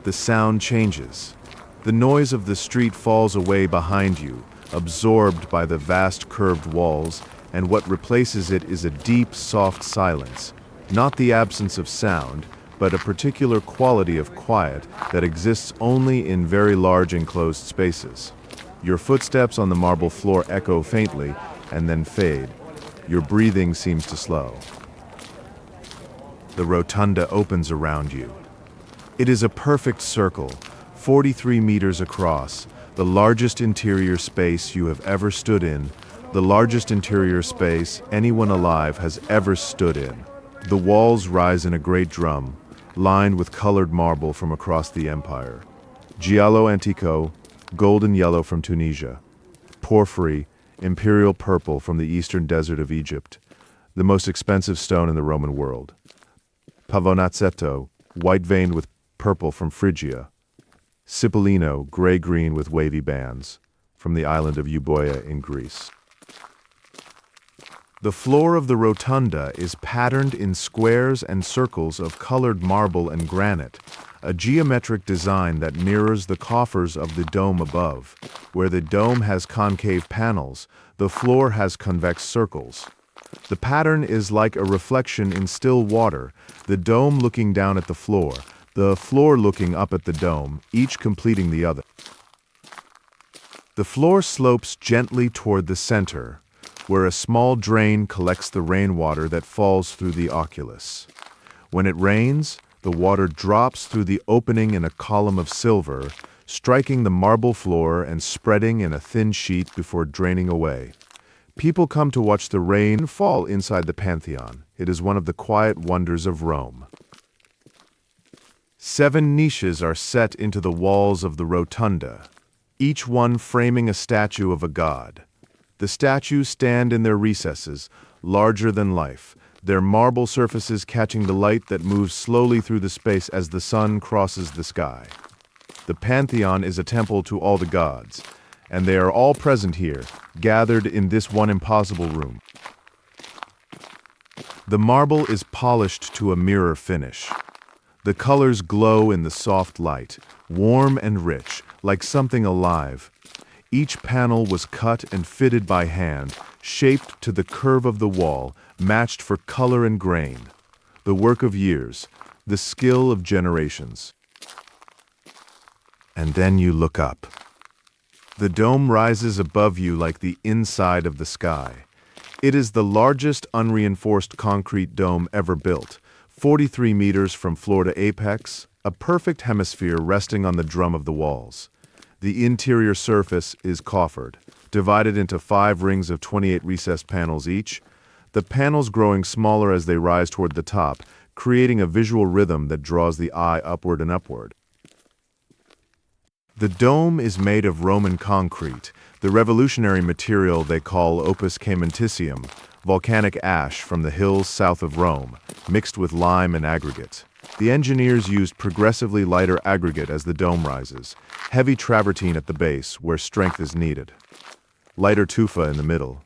The sound changes. The noise of the street falls away behind you, absorbed by the vast curved walls, and what replaces it is a deep, soft silence. Not the absence of sound, but a particular quality of quiet that exists only in very large enclosed spaces. Your footsteps on the marble floor echo faintly and then fade. Your breathing seems to slow. The rotunda opens around you. It is a perfect circle, 43 meters across, the largest interior space you have ever stood in, the largest interior space anyone alive has ever stood in. The walls rise in a great drum, lined with colored marble from across the empire. Giallo antico, golden yellow from Tunisia. Porphyry, imperial purple from the eastern desert of Egypt, the most expensive stone in the Roman world. Pavonazzetto, white-veined with purple from Phrygia. Cipollino, gray-green with wavy bands, from the island of Euboea in Greece. The floor of the rotunda is patterned in squares and circles of colored marble and granite, a geometric design that mirrors the coffers of the dome above. Where the dome has concave panels, the floor has convex circles. The pattern is like a reflection in still water, the dome looking down at the floor looking up at the dome, each completing the other. The floor slopes gently toward the center, where a small drain collects the rainwater that falls through the oculus. When it rains, the water drops through the opening in a column of silver, striking the marble floor and spreading in a thin sheet before draining away. People come to watch the rain fall inside the Pantheon. It is one of the quiet wonders of Rome. 7 niches are set into the walls of the rotunda, each one framing a statue of a god. The statues stand in their recesses, larger than life, their marble surfaces catching the light that moves slowly through the space as the sun crosses the sky. The Pantheon is a temple to all the gods, and they are all present here, gathered in this one impossible room. The marble is polished to a mirror finish. The colors glow in the soft light, warm and rich, like something alive. Each panel was cut and fitted by hand, shaped to the curve of the wall, matched for color and grain. The work of years, the skill of generations. And then you look up. The dome rises above you like the inside of the sky. It is the largest unreinforced concrete dome ever built, 43 meters from floor to apex, a perfect hemisphere resting on the drum of the walls. The interior surface is coffered, divided into 5 rings of 28 recessed panels each, the panels growing smaller as they rise toward the top, creating a visual rhythm that draws the eye upward and upward. The dome is made of Roman concrete, the revolutionary material they call opus caementicium, volcanic ash from the hills south of Rome, mixed with lime and aggregate. The engineers used progressively lighter aggregate as the dome rises, heavy travertine at the base where strength is needed, lighter tufa in the middle,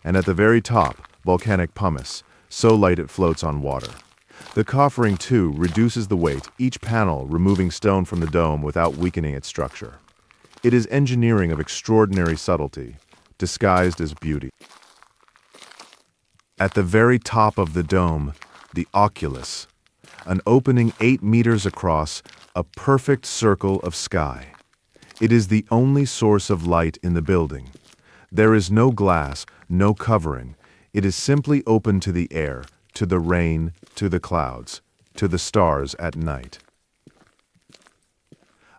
and at the very top, volcanic pumice, so light it floats on water. The coffering, too, reduces the weight, each panel removing stone from the dome without weakening its structure. It is engineering of extraordinary subtlety, disguised as beauty. At the very top of the dome, the oculus, an opening 8 meters across, a perfect circle of sky. It is the only source of light in the building. There is no glass, no covering. It is simply open to the air, to the rain, to the clouds, to the stars at night.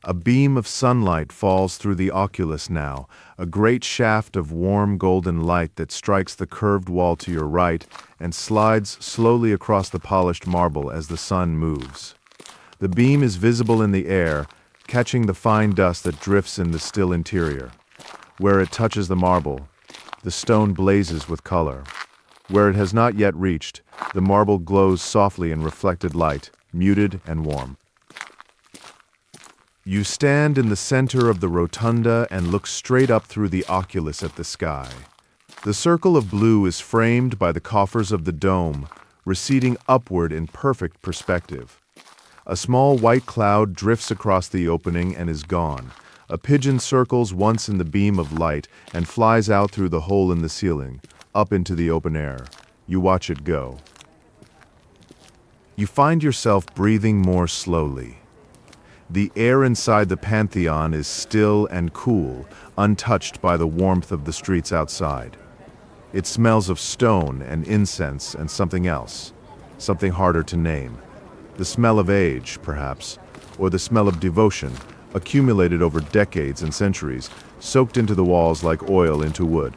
A beam of sunlight falls through the oculus now, a great shaft of warm golden light that strikes the curved wall to your right and slides slowly across the polished marble as the sun moves. The beam is visible in the air, catching the fine dust that drifts in the still interior. Where it touches the marble, the stone blazes with color. Where it has not yet reached, the marble glows softly in reflected light, muted and warm. You stand in the center of the rotunda and look straight up through the oculus at the sky. The circle of blue is framed by the coffers of the dome, receding upward in perfect perspective. A small white cloud drifts across the opening and is gone. A pigeon circles once in the beam of light and flies out through the hole in the ceiling, up into the open air. You watch it go. You find yourself breathing more slowly. The air inside the Pantheon is still and cool, untouched by the warmth of the streets outside. It smells of stone and incense and something else, something harder to name. The smell of age, perhaps, or the smell of devotion, accumulated over decades and centuries, soaked into the walls like oil into wood.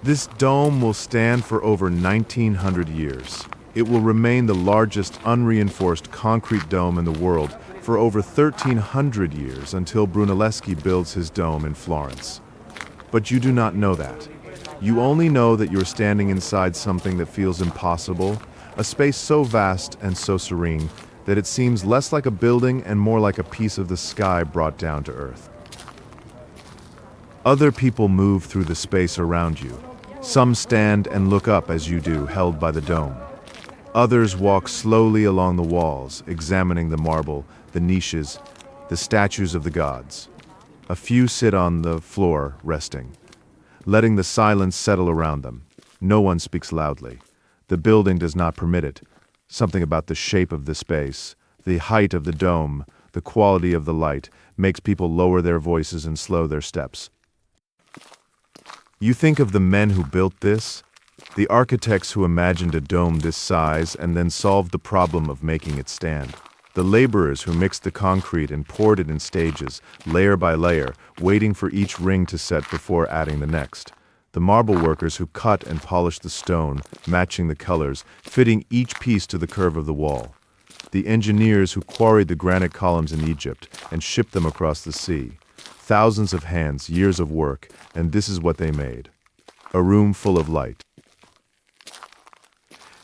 This dome will stand for over 1,900 years. It will remain the largest unreinforced concrete dome in the world for over 1,300 years until Brunelleschi builds his dome in Florence. But you do not know that. You only know that you're standing inside something that feels impossible, a space so vast and so serene that it seems less like a building and more like a piece of the sky brought down to earth. Other people move through the space around you. Some stand and look up as you do, held by the dome. Others walk slowly along the walls, examining the marble, the niches, the statues of the gods. A few sit on the floor, resting, letting the silence settle around them. No one speaks loudly. The building does not permit it. Something about the shape of the space, the height of the dome, the quality of the light, makes people lower their voices and slow their steps. You think of the men who built this, the architects who imagined a dome this size and then solved the problem of making it stand. The laborers who mixed the concrete and poured it in stages, layer by layer, waiting for each ring to set before adding the next. The marble workers who cut and polished the stone, matching the colors, fitting each piece to the curve of the wall. The engineers who quarried the granite columns in Egypt and shipped them across the sea. Thousands of hands, years of work, and this is what they made. A room full of light.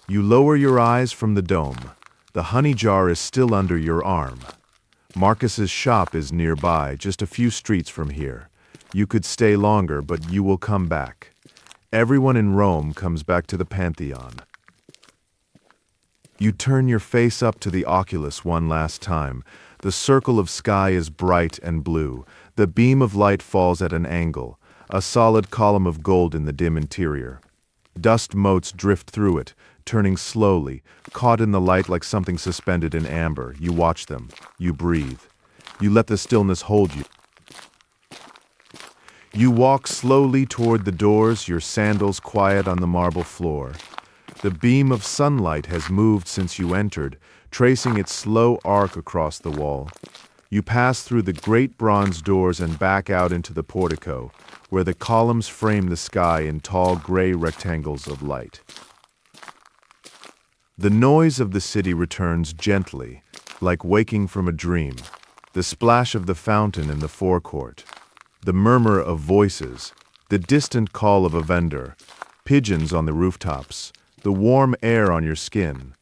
You lower your eyes from the dome. The honey jar is still under your arm. Marcus's shop is nearby, just a few streets from here. You could stay longer, but you will come back. Everyone in Rome comes back to the Pantheon. You turn your face up to the oculus one last time. The circle of sky is bright and blue. The beam of light falls at an angle, a solid column of gold in the dim interior. Dust motes drift through it, turning slowly, caught in the light like something suspended in amber. You watch them. You breathe. You let the stillness hold you. You walk slowly toward the doors, your sandals quiet on the marble floor. The beam of sunlight has moved since you entered, tracing its slow arc across the wall. You pass through the great bronze doors and back out into the portico, where the columns frame the sky in tall gray rectangles of light. The noise of the city returns gently, like waking from a dream. The splash of the fountain in the forecourt, the murmur of voices, the distant call of a vendor, pigeons on the rooftops, the warm air on your skin.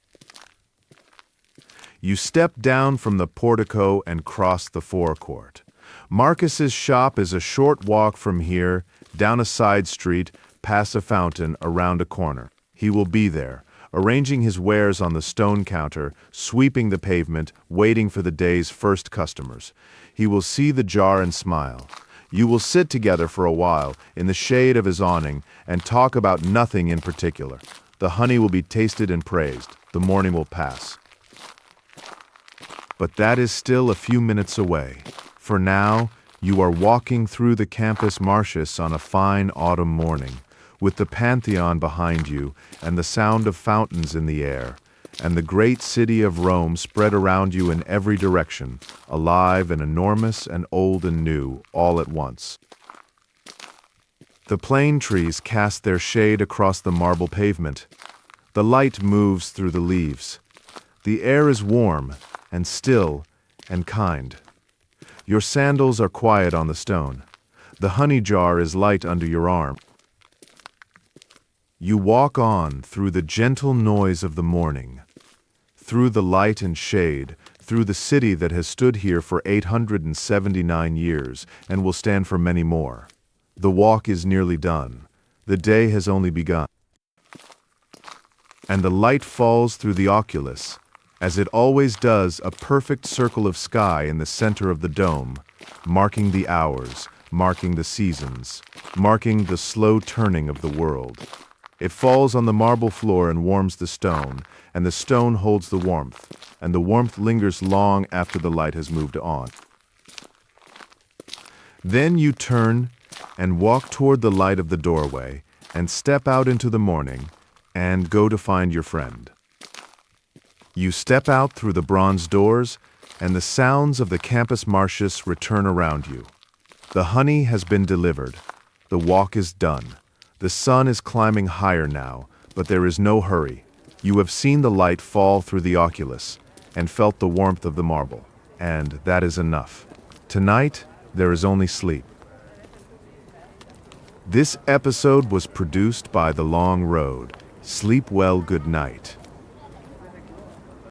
You step down from the portico and cross the forecourt. Marcus's shop is a short walk from here, down a side street, past a fountain, around a corner. He will be there, arranging his wares on the stone counter, sweeping the pavement, waiting for the day's first customers. He will see the jar and smile. You will sit together for a while, in the shade of his awning, and talk about nothing in particular. The honey will be tasted and praised. The morning will pass. But that is still a few minutes away. For now, you are walking through the Campus Martius on a fine autumn morning, with the Pantheon behind you and the sound of fountains in the air, and the great city of Rome spread around you in every direction, alive and enormous and old and new, all at once. The plane trees cast their shade across the marble pavement. The light moves through the leaves. The air is warm and still and kind. Your sandals are quiet on the stone. The honey jar is light under your arm. You walk on through the gentle noise of the morning, through the light and shade, through the city that has stood here for 879 years and will stand for many more. The walk is nearly done. The day has only begun. And the light falls through the oculus, as it always does, a perfect circle of sky in the center of the dome, marking the hours, marking the seasons, marking the slow turning of the world. It falls on the marble floor and warms the stone, and the stone holds the warmth, and the warmth lingers long after the light has moved on. Then you turn and walk toward the light of the doorway, and step out into the morning, and go to find your friend. You step out through the bronze doors, and the sounds of the Campus Martius return around you. The honey has been delivered. The walk is done. The sun is climbing higher now, but there is no hurry. You have seen the light fall through the oculus and felt the warmth of the marble, and that is enough. Tonight, there is only sleep. This episode was produced by The Long Road. Sleep well, good night.